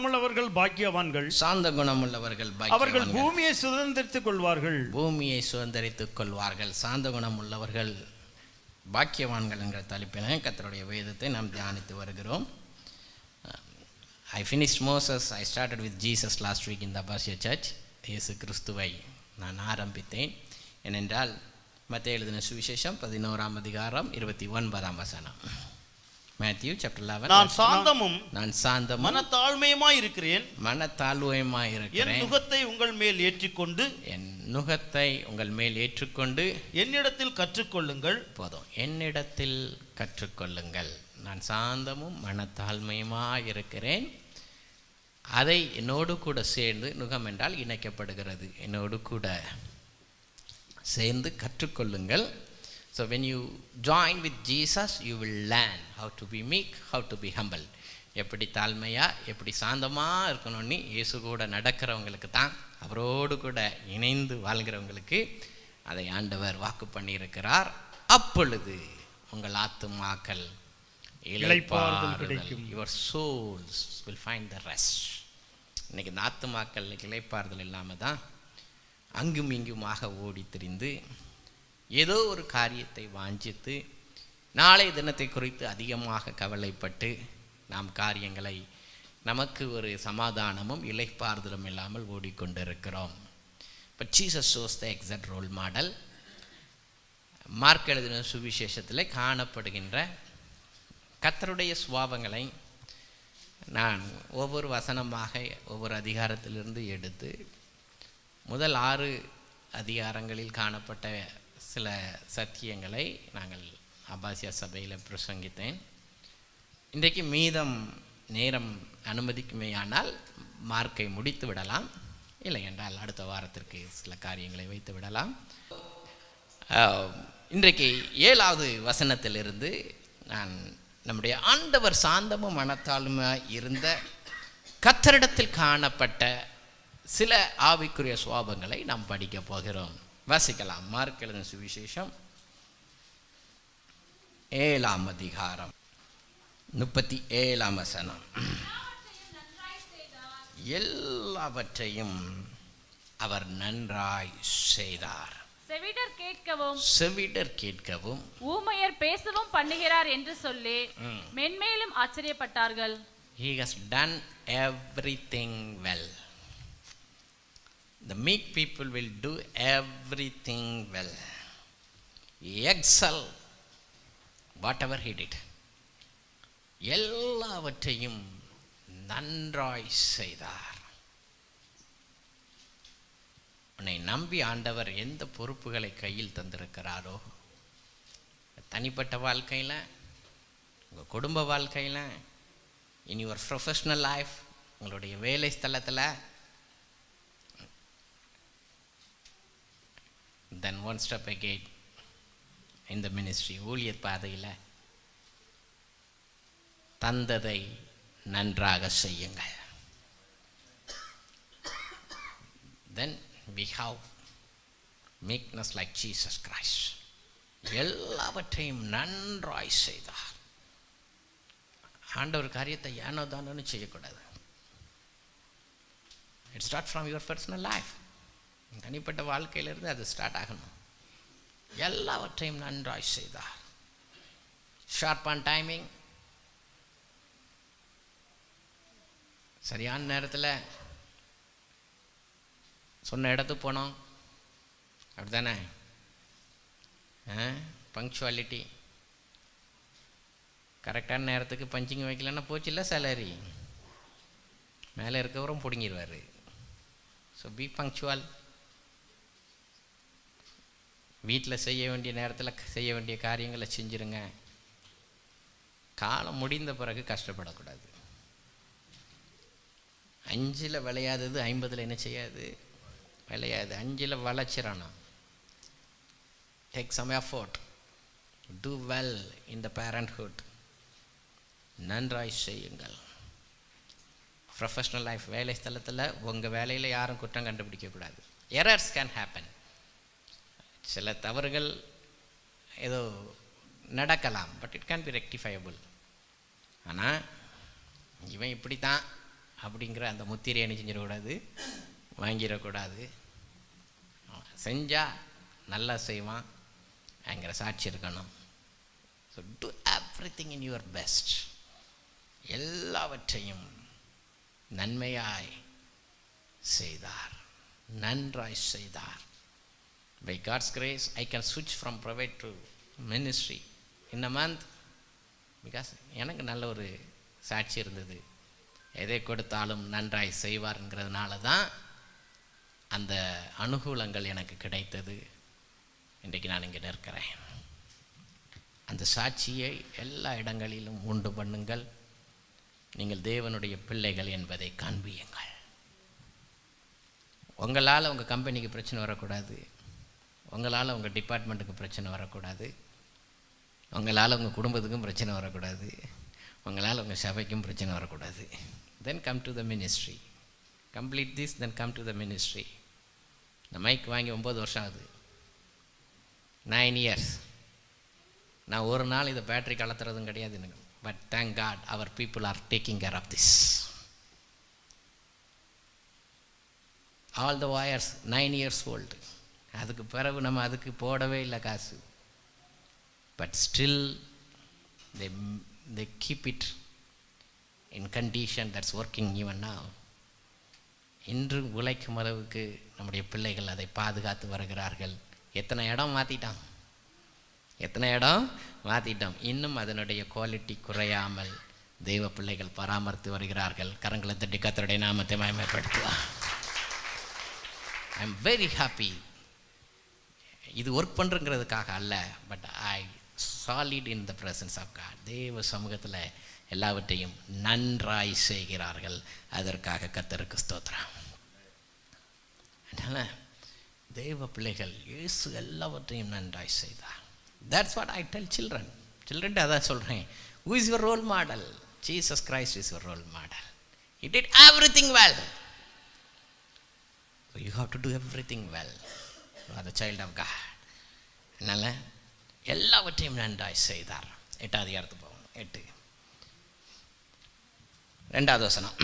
குணமுள்ளவர்கள் பாக்கியவான்கள். சாந்த குணமுள்ளவர்கள் அவர்கள் பாக்கியவான்கள். பூமியை சுதந்தரித்துக் கொள்வார்கள். பூமியை சுதந்தரித்துக் கொள்வார்கள். சாந்த குணமுள்ளவர்கள் பாக்கியவான்கள் என்கிற தலைப்பின கர்த்தருடைய வேதத்தை நாம் தியானித்து வருகிறோம். I finished Moses. I started with Jesus last week in the Abbasiya Church. இயேசு கிறிஸ்துவை நான் ஆரம்பித்தேன். ஏனென்றால் மத்தேயு எழுதின சுவிசேஷம் 11ஆம் அதிகாரம் 29ஆம் வசனம். Matthew chapter 11. நான் சாந்தமும் மனத்தாழ்மையுமாய் இருக்கிறேன். மனத்தாழ்மையுமாய் இருக்கிறேன். என் நுகத்தை உங்கள் மேல் ஏற்றிக்கொண்டு என் நுகத்தை உங்கள் மேல் ஏற்றுக்கொண்டு என்னிடத்தில் கற்றுக்கொள்ளுங்கள். போதும். என்னிடத்தில் கற்றுக்கொள்ளுங்கள். நான் சாந்தமும் மனத்தாழ்மையுமாய் இருக்கிறேன். அதை என்னோடு கூட சேர்ந்து, நுகம் என்றால் இணைக்கப்படுகிறது, என்னோடு கூட சேர்ந்து கற்றுக்கொள்ளுங்கள். So when you join with Jesus, you will learn how to be meek, how to be humble. எப்படி தாழ்மையாக எப்படி சாந்தமாக இருக்கணும்னு இயேசு கூட நடக்கிறவங்களுக்கு தான், அவரோடு கூட இணைந்து வாழ்கிறவங்களுக்கு அதை ஆண்டவர் வாக்கு பண்ணியிருக்கிறார். அப்பொழுது உங்கள் ஆத்துமாக்கள் இளைப்பாறுதல் கிடைக்கும். Your souls will find the rest. இன்னைக்கு இந்த ஆத்துமாக்கள் இளைப்பாறுதல் இல்லாமல் தான் அங்கும் இங்குமாக ஓடி திரிந்து ஏதோ ஒரு காரியத்தை வாஞ்சித்து நாளை தினத்தை குறித்து அதிகமாக கவலைப்பட்டு நாம் காரியங்களை நமக்கு ஒரு சமாதானமும் இளைப்பாறுதலும் இல்லாமல் ஓடிக்கொண்டிருக்கிறோம். But Jesus shows the exact role model. Mark எழுதின சுவிசேஷத்தில் காணப்படுகின்ற கர்த்தருடைய சுபாவங்களை நான் ஒவ்வொரு வசனமாக ஒவ்வொரு அதிகாரத்திலிருந்து எடுத்து முதல் 6 அதிகாரங்களில் காணப்பட்ட சில சத்தியங்களை நாங்கள் அப்பாசியா சபையில் பிரசங்கித்தேன். இன்றைக்கு மீதம் நேரம் அனுமதிக்குமேயானால் மார்க்கை முடித்து விடலாம், இல்லை என்றால் அடுத்த வாரத்திற்கு சில காரியங்களை வைத்து விடலாம். இன்றைக்கு 7வது வசனத்திலிருந்து நான் நம்முடைய ஆண்டவர் சாந்தமும் மனத்தாழ்மையாக இருந்த கர்த்தரிடத்தில் காணப்பட்ட சில ஆவிக்குரிய சுபாவங்களை நாம் படிக்க போகிறோம். வாசிக்கலாம். மார்க் எழுதின சுவிசேஷம் 7ஆம் அதிகாரம் 37ஆம் வசனம். எல்லாவற்றையும் அவர் நன்றாய் செய்தார். செவிடர் கேட்கவும் ஊமையர் பேசவும் பண்ணுகிறார் என்று சொல்லி மென்மேலும் ஆச்சரியப்பட்டார்கள். He has done everything well. The meek people will do everything well. Excel whatever he did. எல்லாவற்றையும் நன்றாய் செய்தார். உன்னை நம்பி ஆண்டவர் எந்த பொறுப்புகளை கையில் தந்திருக்கிறாரோ, தனிப்பட்ட வாழ்க்கையில், உங்கள் குடும்ப வாழ்க்கையில், இன் யுவர் ப்ரொஃபஷ்னல் லைஃப், உங்களுடைய வேலை ஸ்தலத்தில், then one step again in the ministry, ஊழியர் பாதையில் தந்ததை நன்றாக செய்யுங்கள். Then we have meekness like Jesus Christ. எல்லாவற்றையும் நன்றாய் செய்தார். ஆண்டவர் காரியத்தை ஏனோ தானோன்னு செய்யக்கூடாது. It start from your personal life. தனிப்பட்ட வாழ்க்கையிலிருந்து அது ஸ்டார்ட் ஆகணும். எல்லாவற்றையும் நன்றாய் செய்தார். ஷார்ப் ஆன் டைமிங், சரியான நேரத்தில் சொன்ன இடத்துக்கு போனோம், அப்படி தானே? பங்க்சுவாலிட்டி, கரெக்டான நேரத்துக்கு பஞ்சிங் வைக்கலன்னா போச்சுல்ல சேலரி, மேலே இருக்கவரும் பிடுங்கிடுவார். So be punctual. வீட்டில் செய்ய வேண்டிய நேரத்தில் செய்ய வேண்டிய காரியங்களை செஞ்சுருங்க. காலம் முடிந்த பிறகு கஷ்டப்படக்கூடாது. 5ல் விளையாதது 50ல் என்ன செய்யாது? விளையாது. 5ல் வளச்சிடனா. Take some effort, do well in the parenthood. நன்றாய் செய்யுங்கள். ப்ரொஃபஷ்னல் லைஃப், வேலை ஸ்தலத்தில் உங்கள் வேலையில் யாரும் குற்றம் கண்டுபிடிக்கக்கூடாது. Errors can happen. சில தவறுகள் ஏதோ நடக்கலாம், பட் இட் கேன் பி ரெக்டிஃபையபிள். ஆனால் இவன் இப்படி தான் அப்படிங்கிற அந்த முத்திரையை என்ன செஞ்சிடக்கூடாது, வாங்கிடக்கூடாது. செஞ்சால் நல்லா செய்வான் என்கிற சாட்சி இருக்கணும். So do everything in your best. எல்லாவற்றையும் நன்மையாய் செய்தார், நன்றாய் செய்தார். By God's grace, I can switch from private to ministry in a month because எனக்கு நல்ல ஒரு சாட்சி இருந்தது. எதை கொடுத்தாலும் நன்றாய் செய்வார்ங்கிறதுனால தான் அந்த அனுகூலங்கள் எனக்கு கிடைத்தது. இன்றைக்கு நான் இங்கே நிற்கிறேன். அந்த சாட்சியை எல்லா இடங்களிலும் உண்டு பண்ணுங்கள். நீங்கள் தேவனுடைய பிள்ளைகள் என்பதை காண்பியுங்கள். உங்களால் உங்கள் கம்பெனிக்கு பிரச்சனை வரக்கூடாது, உங்களால் உங்கள் டிபார்ட்மெண்ட்டுக்கு பிரச்சனை வரக்கூடாது, உங்களால் உங்கள் குடும்பத்துக்கும் பிரச்சனை வரக்கூடாது, உங்களால் உங்கள் சபைக்கும் பிரச்சனை வரக்கூடாது. தென் come to the ministry. Complete this, then come to the ministry. இந்த மைக் வாங்கி 9 வருஷம் ஆகுது, 9 years. நான் ஒரு நாள் இதை பேட்டரி கலத்துறதும் கிடையாது எனக்கு. But thank God our people are taking care of this. All the wires 9 years old. அதுக்கு பிறகு நம்ம அதுக்கு போடவே இல்லை காசு. But still they keep it in condition that's working even now. இன்று உழைக்கும் அளவுக்கு நம்முடைய பிள்ளைகள் அதை பாதுகாத்து வருகிறார்கள். எத்தனை இடம் மாற்றிட்டான், எத்தனை இடம் மாற்றிட்டோம். இன்னும் அதனுடைய குவாலிட்டி குறையாமல் தெய்வ பிள்ளைகள் பராமரித்து வருகிறார்கள். கரங்களை தட்டி கர்த்தருடைய நாமத்தை மகிமைப்படுத்துவார். I am very happy. இது ஒர்க் பண்ணுறங்கிறதுக்காக அல்ல, but I solid in the presence of God. தேவ சமூகத்தில் எல்லாவற்றையும் நன்றாய் செய்கிறார்கள். அதற்காக கர்த்தருக்கு ஸ்தோத்திரம். அதனால் தேவ பிள்ளைகள் இயேசு எல்லாவற்றையும் நன்றாய் செய்தார். That's what I tell children. சில்ட்ரன்ட்டு அதான் சொல்கிறேன். Who is your role model? Jesus Christ is your role model. He did everything well. So you have to do everything well. You are the child of God. அதனால் எல்லாவற்றையும் நன்றாய் செய்தார். 8வது அதிகாரத்துக்கு போவோம். 8 2வது வசனம்.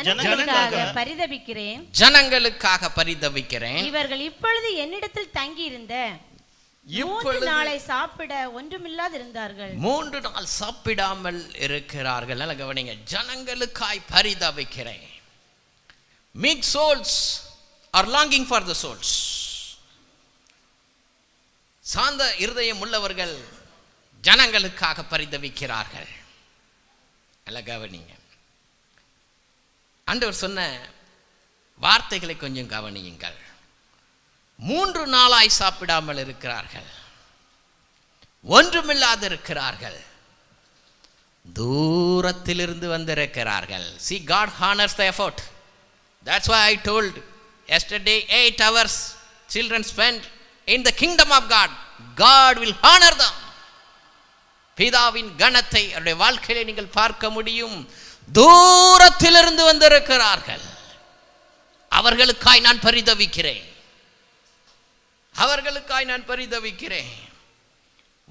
ஜனங்களுக்காக பரிதபிக்கிறேன், ஜனங்களுக்காக பரிதபிக்கிறேன். இவர்கள் இப்பொழுது என்னிடத்தில் தங்கியிருந்த 3 நாளை சாப்பிட ஒன்றுமில்லாது இருந்தார்கள். 3 நாள் சாப்பிடாமல் இருக்கிறார்கள். நல்ல கவனிங்க. ஜனங்களுக்காய் பரிதபிக்கிறேன். Meek souls are longing for the souls. சாந்த இருதயம் உள்ளவர்கள் ஜனங்களுக்காக பரிதபிக்கிறார்கள். நல்ல கவனிங்க. ஆண்டவர் சொன்ன வார்த்தைகளை கொஞ்சம் கவனியுங்கள். 3 நாளாய் சாப்பிடாமல் இருக்கிறார்கள், ஒன்றுமில்லாது இருக்கிறார்கள், தூரத்திலிருந்து வந்திருக்கிறார்கள். See, God honors the effort. That's why I told yesterday 8 hours children spent in the kingdom of God. God will honor them. பிதாவின் கணத்தை அவருடைய வாழ்க்கையிலே நீங்கள் பார்க்க முடியும். தூரத்திலிருந்து வந்திருக்கிறார்கள். அவர்களுக்காய் நான் பரிதவிக்கிறேன், அவர்களுக்காய் நான் பரிதவிக்கிறேன்.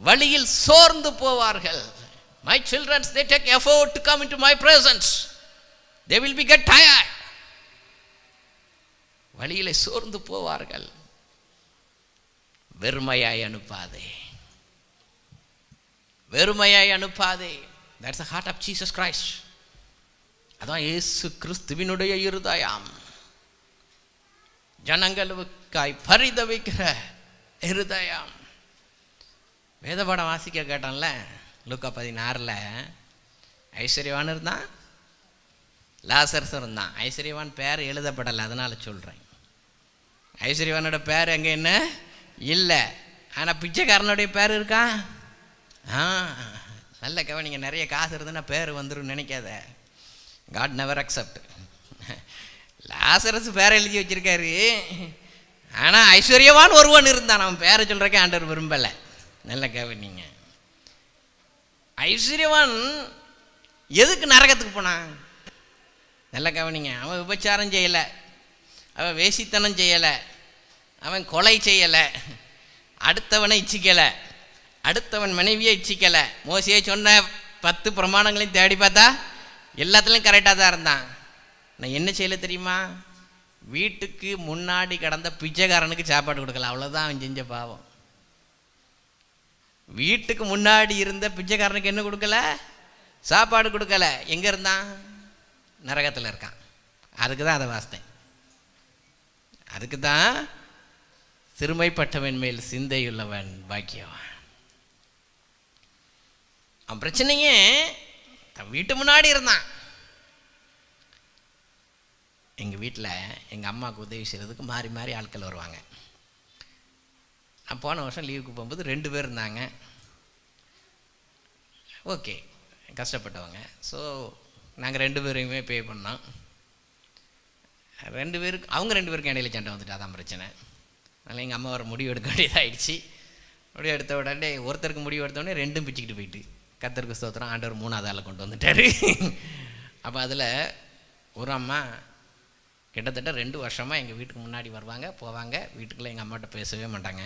வழியில் சோர்ந்து போவார்கள். My children, they take effort to come into my presence. They will be get tired. வழியிலே சோர்ந்து போவார்கள். வெறுமையாய் அனுப்பாதே, வெறுமையாய் அனுப்பாதே. That's the heart of Jesus Christ. அதான் இயேசு கிறிஸ்துவினுடைய இருதயம். ஜனங்களுக்காய் பரிதவிக்கிற இருதயம். வேதபாடம் வாசிக்க கேட்டான்ல லூக்கா 16 ஐஸ்வர்யவான் இருந்தான், லாசர்ஸ் இருந்தான். ஐஸ்வர்யவான் பேர் எழுதப்படலை, அதனால் சொல்கிறேன். ஐஸ்வர்யவானோட பேர் எங்கே என்ன இல்லை, ஆனால் பிச்சைக்காரனுடைய பேர் இருக்கா? நல்ல கவனிங்க. நிறைய காசு இருந்துன்னா பேர் வந்துடும் நினைக்காத. God never accept. லாசரஸ் பேரை எழுதி வச்சிருக்காரு, ஆனால் ஐஸ்வர்யவான் ஒருவன் இருந்தான், அவன் பேரை சொல்கிறக்கே ஆண்டவர் விரும்பலை. நல்ல கவனிங்க. ஐஸ்வர்யவான் எதுக்கு நரகத்துக்கு போனான்? நல்ல கவனிங்க. அவன் விபச்சாரம் செய்யலை, அவன் வேசித்தனம் செய்யலை, அவன் கொலை செய்யலை, அடுத்தவனை இச்சிக்கலை, அடுத்தவன் மனைவியை இச்சிக்கலை. மோசையை சொன்ன 10 பிரமாணங்களையும் தேடி பார்த்தா எல்லாத்துலேயும் கரெக்டாக தான் இருந்தான். நான் என்ன செய்யல தெரியுமா? வீட்டுக்கு முன்னாடி கடந்த பிச்சைக்காரனுக்கு சாப்பாடு கொடுக்கல, அவ்வளோதான் அவன் செஞ்ச பாவம். வீட்டுக்கு முன்னாடி இருந்த பிச்சைக்காரனுக்கு என்ன கொடுக்கல? சாப்பாடு கொடுக்கல. எங்கே இருந்தான்? நரகத்தில் இருக்கான். அதுக்கு தான் அதை வாசித்தேன். அதுக்கு தான் சிறுமைப்பட்டவன் மேல் சிந்தையுள்ளவன் பாக்கியவன். அவன் பிரச்சனையே தன் வீட்டு முன்னாடி இருந்தான். எங்கள் வீட்டில் எங்கள் அம்மாவுக்கு உதவி செய்கிறதுக்கு மாறி மாறி ஆட்கள் வருவாங்க. நான் போன வருஷம் லீவுக்கு போகும்போது 2 பேர் இருந்தாங்க. ஓகே, கஷ்டப்பட்டவங்க. ஸோ நாங்கள் 2 பேரையுமே பே பண்ணோம். 2 பேருக்கு அவங்க 2 பேருக்கும் இடையில சண்டை வந்துட்டு, அதான் பிரச்சனை. அதனால் எங்கள் அம்மா வர முடிவு எடுக்க வேண்டியதாகிடுச்சு. முடிவு எடுத்த உடனே ஒருத்தருக்கு முடிவு எடுத்த உடனே 2ம் பிச்சுக்கிட்டு போயிட்டு, கர்த்தருக்கு ஸ்தோத்திரம், ஆண்டவர் 3வது ஆளை கொண்டு வந்துட்டார். அப்போ அதில் ஒரு அம்மா கிட்டத்தட்ட 2 வருஷமாக எங்கள் வீட்டுக்கு முன்னாடி வருவாங்க போவாங்க. வீட்டுக்குள்ளே எங்கள் அம்மாட்ட பேசவே மாட்டாங்க.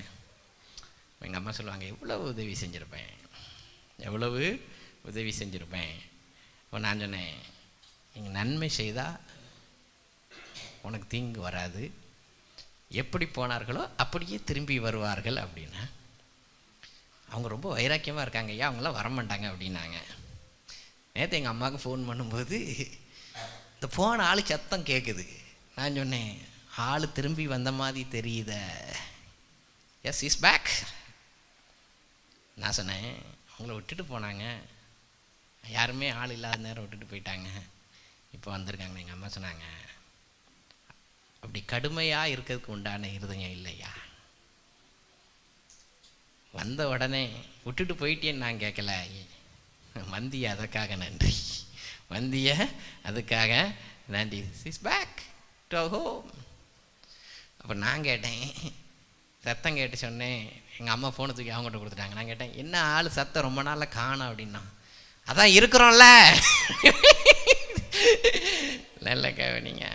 எங்கள் அம்மா சொல்லுவாங்க, எவ்வளவு உதவி செஞ்சுருப்பேன், எவ்வளவு உதவி செஞ்சுருப்பேன். இப்போ நான் சொன்னேன், நீங்கள் நன்மை செய்தால் உனக்கு தீங்கு வராது, எப்படி போனார்களோ அப்படியே திரும்பி வருவார்கள் அப்படின்னா. அவங்க ரொம்ப வைராக்கியமாக இருக்காங்க, ஐயா அவங்களாம் வரமாட்டாங்க அப்படின்னாங்க. நேற்று எங்கள் அம்மாவுக்கு ஃபோன் பண்ணும்போது இந்த போன ஆள் சத்தம் கேட்குது. நான் சொன்னேன், ஆள் திரும்பி வந்த மாதிரி தெரியுத. S, is back. நான் சொன்னேன், அவங்கள விட்டுட்டு போனாங்க, யாருமே ஆள் இல்லாத நேரம் விட்டுட்டு போயிட்டாங்க, இப்போ வந்திருக்காங்க. எங்கள் அம்மா சொன்னாங்க, அப்படி கடுமையாக இருக்கிறதுக்கு உண்டான இருதயம் இல்லையா? வந்த உடனே விட்டுட்டு போயிட்டேன்னு நான் கேட்கல, வந்திய அதற்காக நன்றி, வந்திய அதுக்காக நன்றி. Is back to home. அப்போ நான் கேட்டேன், சத்தம் கேட்டு சொன்னேன். எங்கள் அம்மா ஃபோனை தூக்கி அவங்ககிட்ட கொடுத்துட்டாங்க. நான் கேட்டேன், என்ன ஆள் சத்தம் ரொம்ப நாளில் காணோம் அப்படின்னா. அதான் இருக்கிறோம்ல. நல்ல கவனிங்க.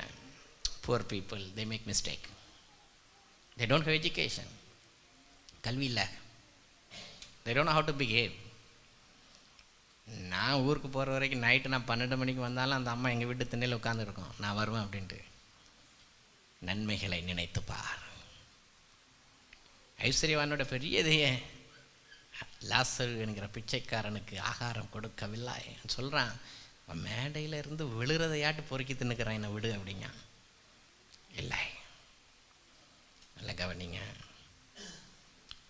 Poor people, they make mistake. They don't have education. கல்வி இல்லை. They don't know how to behave. நான் ஊருக்கு போகிற வரைக்கும் நைட்டு நான் 12 மணிக்கு வந்தாலும் அந்த அம்மா எங்கள் வீட்டு திண்ணையில் உட்காந்துருக்கோம், நான் வருவேன் அப்படின்ட்டு. நன்மைகளை நினைத்து பார். ஐஸ்வர்யவானோட பெரிய இதையே, லாசரு என்கிற பிச்சைக்காரனுக்கு ஆகாரம் கொடுக்கவில்லை சொல்கிறான். அவன் மேடையில் இருந்து விழுறதையாட்டு பொறுக்கி தின்னுக்கிறான், என்னை விடு அப்படிங்க. இல்லை, நல்ல கவனிங்க.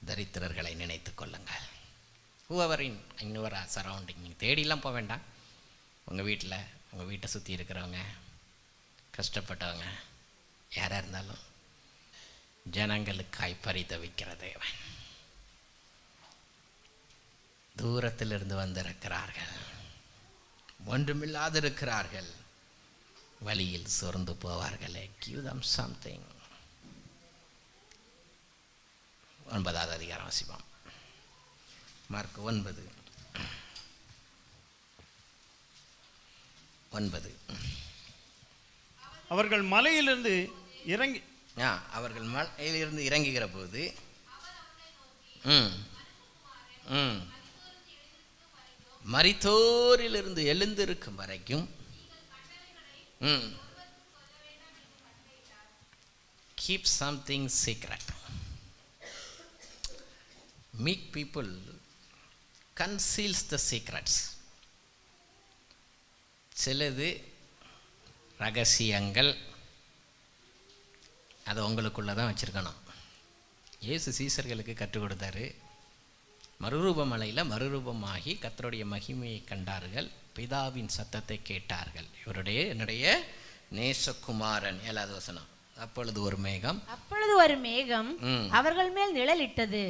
தரித்திரர்களை நினைத்து கொள்ளுங்கள். whoever in your surrounding, நீங்கள் தேடிலாம் போக வேண்டாம். உங்கள் வீட்டில், உங்கள் வீட்டை சுற்றி இருக்கிறவங்க, கஷ்டப்பட்டவங்க யாராக இருந்தாலும் ஜனங்களுக்காய் பரிதவிக்கிற தேவன். தூரத்திலிருந்து வந்திருக்கிறார்கள், ஒன்றுமில்லாது இருக்கிறார்கள், வழியில் சோர்ந்து போவார்களே. give them something. 9வது அதிகாரம் வாசிப்போம். மார்க் 9:9. அவர்கள் மலையிலிருந்து இறங்கி அவர்கள் மலையிலிருந்து இறங்குகிற போது மரித்தோரிலிருந்து எழுந்திருக்கும் வரைக்கும் keep something secret. Meek people conceals the secrets. சிலது ரகசியங்கள், அதை உங்களுக்குள்ளே தான் வச்சுருக்கணும். இயேசு சீசர்களுக்கு கற்றுக் கொடுத்தாரு. மறுரூபமலையில் மறுரூபமாகி கர்த்தருடைய மகிமையை கண்டார்கள், பிதாவின் சத்தத்தை கேட்டார்கள். இவருடைய என்னுடைய நேசகுமாரன். 7வது வசனம். அப்பொழுது ஒரு மேகம் அவர்கள் மேல் நிழலிட்டது.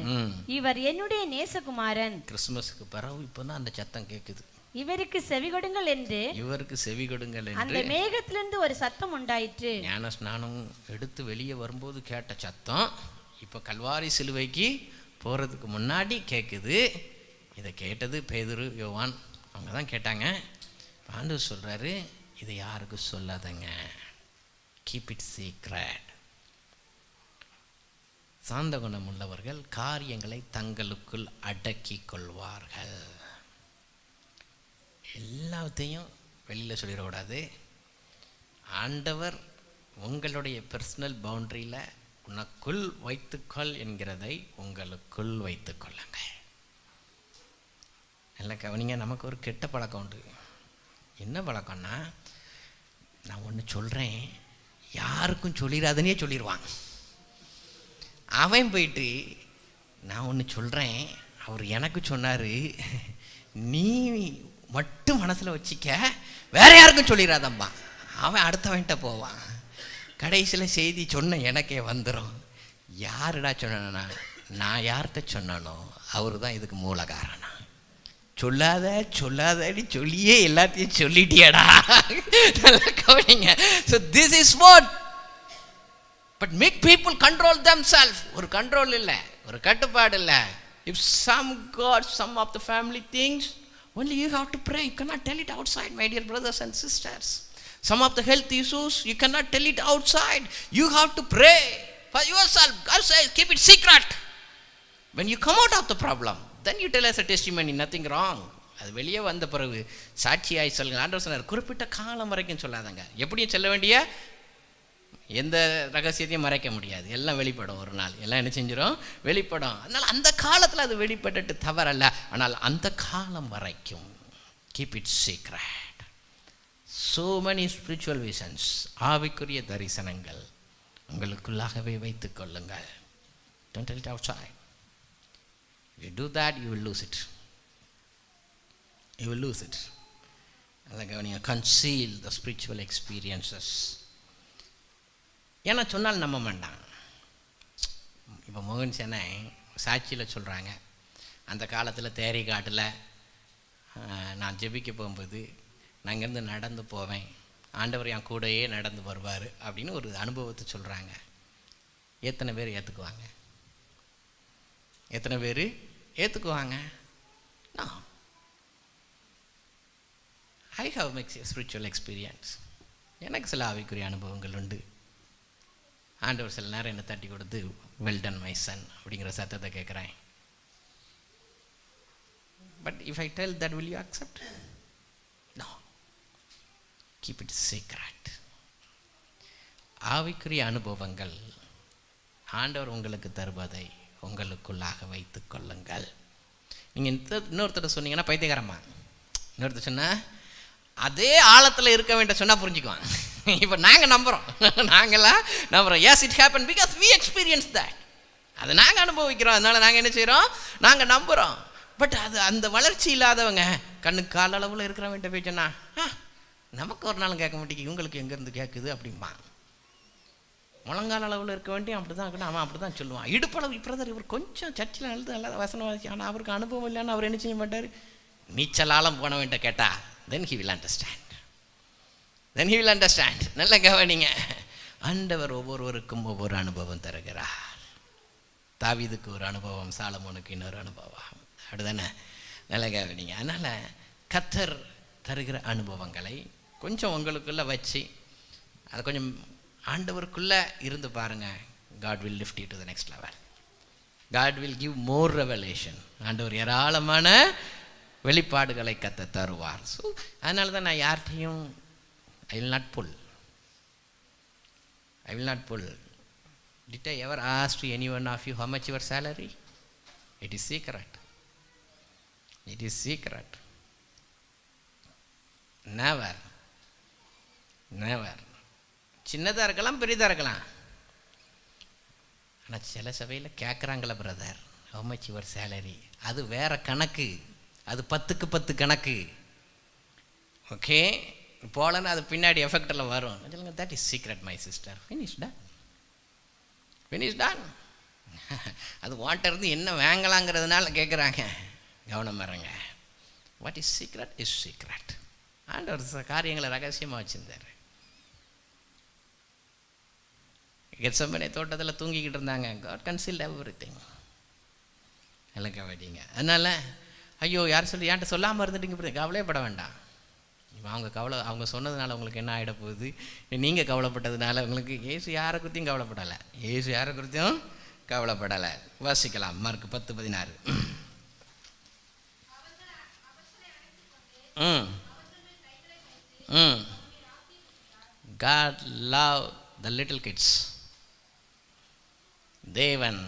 இவர் என்னுடைய நேசகுமாரன். கிறிஸ்துமஸுக்கு பிறகு இப்போதான் அந்த சத்தம் கேட்குது. இவருக்கு செவி கொடுங்கள் என்று அந்த மேகத்திலிருந்து ஒரு சத்தம் உண்டாயிற்று. ஞான ஸ்நானம் எடுத்து வெளியே வரும்போது கேட்ட சத்தம் இப்போ கல்வாரி சிலுவைக்கு போகிறதுக்கு முன்னாடி கேட்குது. இதை கேட்டது பேதுரு, யோவான், அவங்க தான் கேட்டாங்க. ஆண்டவர் சொல்கிறாரு, இதை யாருக்கு சொல்லாதங்க, கீப் இட் சீக்ரெட். சாந்த குணம் உள்ளவர்கள் காரியங்களை தங்களுக்குள் அடக்கி கொள்வார்கள். எல்லாத்தையும் வெளியில் சொல்லிடக்கூடாது. ஆண்டவர் உங்களுடைய பர்சனல் பவுண்டரியில் உனக்குள் வைத்துக்கொள் என்கிறதை உங்களுக்குள் வைத்துக்கொள்ளுங்க. நல்லா கவனிங்க. நமக்கு ஒரு கெட்ட பழக்கம் உண்டு. என்ன பழக்கம்னா, நான் ஒன்று சொல்கிறேன் யாருக்கும் சொல்லிடாதனே சொல்லிடுவான். அவன் போயிட்டு நான் ஒன்று சொல்கிறேன் அவர் எனக்கு சொன்னார் நீ மட்டும் மனசில் வச்சிக்க வேற யாருக்கும் சொல்லிடாதம்மா. அவன் அடுத்தவன்கிட்ட போவான். கடைசியில் செய்தி சொன்ன எனக்கே வந்துடும். யாருடா சொன்னா, நான் யார்கிட்ட சொன்னானோ அவரு தான் இதுக்கு மூல காரணம். சொல்லாதடி சொல்லியே எல்லாத்தையும் சொல்லிட்டியடா. நல்லா கவனிங்க. So this is what but make people control themselves. ஒரு கண்ட்ரோல் இல்லை, ஒரு கட்டுப்பாடு இல்லை. If some got some of the family things, only you have to pray. You cannot tell it outside, my dear brothers and sisters. Some of the health issues, you cannot tell it outside. You have to pray for yourself. God says, keep it secret. When you come out of the problem, then you tell us a testimony, nothing wrong. அது வெளியே வந்த பிறகு சாட்சியாய் சொல்லுங்க. ஆண்டவர் சொன்னார், குறிப்பிட்ட காலம் வரைக்கும் சொல்லாதங்க. எப்படியும் சொல்ல வேண்டிய எந்த ரகசியத்தையும் மறைக்க முடியாது. எல்லாம் வெளிப்படும். ஒரு நாள் எல்லாம் என்ன செஞ்சிடும், வெளிப்படும். அதனால் அந்த காலத்தில் அது வெளிப்பட்டு தவறல்ல. ஆனால் அந்த காலம் வரைக்கும் keep it secret. so many spiritual visions, ஆவிக்குரிய தரிசனங்கள் உங்களுக்குள்ளாகவே வைத்துக் கொள்ளுங்கள். don't tell it outside. If you do that, you will lose it. You will lose it. Like when you conceal the spiritual experiences. ஏன்னா சொன்னால் நம்ப மாட்டான். இப்போ மோகன் சேனை சாட்சியில் சொல்கிறாங்க, அந்த காலத்தில் தேரி காட்டில் நான் ஜெபிக்க போகும்போது நான் இங்கேருந்து நடந்து போவேன், ஆண்டவர் என் கூடையே நடந்து வருவார் அப்படின்னு ஒரு அனுபவத்தை சொல்கிறாங்க. எத்தனை பேர் ஏற்றுக்குவாங்க? எத்தனை பேர் ஏற்றுக்குவாங்க? I have makes spiritual experience. எனக்கு சில ஆவிக்குரிய அனுபவங்கள் உண்டு. ஆண்டவர் சில நேரம் என்னை தட்டி கொடுத்து வெல் டன் மை சன் அப்படிங்கிற சத்தத்தை கேட்குறேன். But if I tell that will you accept? No. Keep it secret. ஆவிக்குரிய அனுபவங்கள் ஆண்டவர் உங்களுக்கு தருவதை உங்களுக்குள்ளாக வைத்துக் கொள்ளுங்கள். நீங்கள் இன்னொருத்தர் சொன்னீங்கன்னா பைத்தியகாரமா, இன்னொருத்தர் சொன்னால் அதே ஆழத்தில் இருக்க வேண்டிய சொன்னால் புரிஞ்சுக்குவாங்க. இப்போ நாங்கள் நம்புகிறோம், நாங்களாம் நம்புகிறோம். Yes, it happen because we experience that. அதை நாங்கள் அனுபவிக்கிறோம், அதனால் நாங்கள் என்ன செய்கிறோம், நாங்கள் நம்புகிறோம். பட் அது அந்த வளர்ச்சி இல்லாதவங்க கண்ணுக்கு கால அளவில் இருக்கிறவன்ட்ட போய் சொன்னா நமக்கு ஒரு நாளும் கேட்க மாட்டேங்குது, இவங்களுக்கு எங்கேருந்து கேட்குது அப்படிம்பா. முழங்கால அளவில் இருக்க வேண்டியும் அப்படி தான் இருக்கணும். அவன் அப்படி தான் சொல்லுவான். இடுப்பளவு பிரதர் இவர் கொஞ்சம் சர்ச்சில் எழுது நல்லா வசனம் வாசி, ஆனால் அவருக்கு அனுபவம் இல்லைன்னு அவர் என்ன செய்ய மாட்டார். நீச்சலாலம் போனவன்ட்ட கேட்டா then he will understand. then he will understand. நல்ல கவனிங்க. ஆண்டவர் ஒவ்வொருவருக்கும் ஒவ்வொரு அனுபவம் தருகிறார். தாவீதுக்கு ஒரு அனுபவம், சாலமோனுக்கு இன்னொரு அனுபவம், அப்படிதானே? நல்ல கவனிங்க. அதனால் கர்த்தர் தருகிற அனுபவங்களை கொஞ்சம் உங்களுக்குள்ளே வச்சு அதை கொஞ்சம் ஆண்டவருக்குள்ளே இருந்து பாருங்கள். God will lift you to the next level. God will give more revelation. ஆண்டவர் ஏராளமான வெளிப்பாடுகளை கத்த தருவார். ஸோ அதனால தான் நான் யார்கிட்டையும் I will not pull. Did I ever ask any one of you how much your salary? It is secret. It is secret. Never. சின்னதாக இருக்கலாம், பெரியதாக இருக்கலாம். ஆனால் சில சபையில் கேட்குறாங்கள brother how much your salary, அது வேற கணக்கு, அது 10க்கு 10 கணக்கு. ஓகே, போலன்னா அது பின்னாடி எஃபெக்டில் வரும். சொல்லுங்க, that is secret my sister. Finish done. அது வாட்டர் இருந்து என்ன வாங்கலாங்கிறதுனால கேட்குறாங்க. கவனம் வரங்க. What is secret is secret. ஆண்டவர் காரியங்களை ரகசியமாக வச்சுருந்தார். கெத்செமனே தோட்டத்தில் தூங்கிக்கிட்டு இருந்தாங்க. God concealed everything. எல்லாம் கவனிங்க. அதனால் ஐயோ யார் சொல்லி என்கிட்ட சொல்லாமல் இருந்துட்டீங்க, கவலையப்பட வேண்டாம். இப்போ அவங்க சொன்னதுனால உங்களுக்கு என்ன ஆகிட போகுது, நீங்கள் கவலைப்பட்டதுனால உங்களுக்கு ஏசு யாரை குறித்தையும் கவலைப்படலை. வாசிக்கலாம் mark 10:16. God love the little kids. தேவன்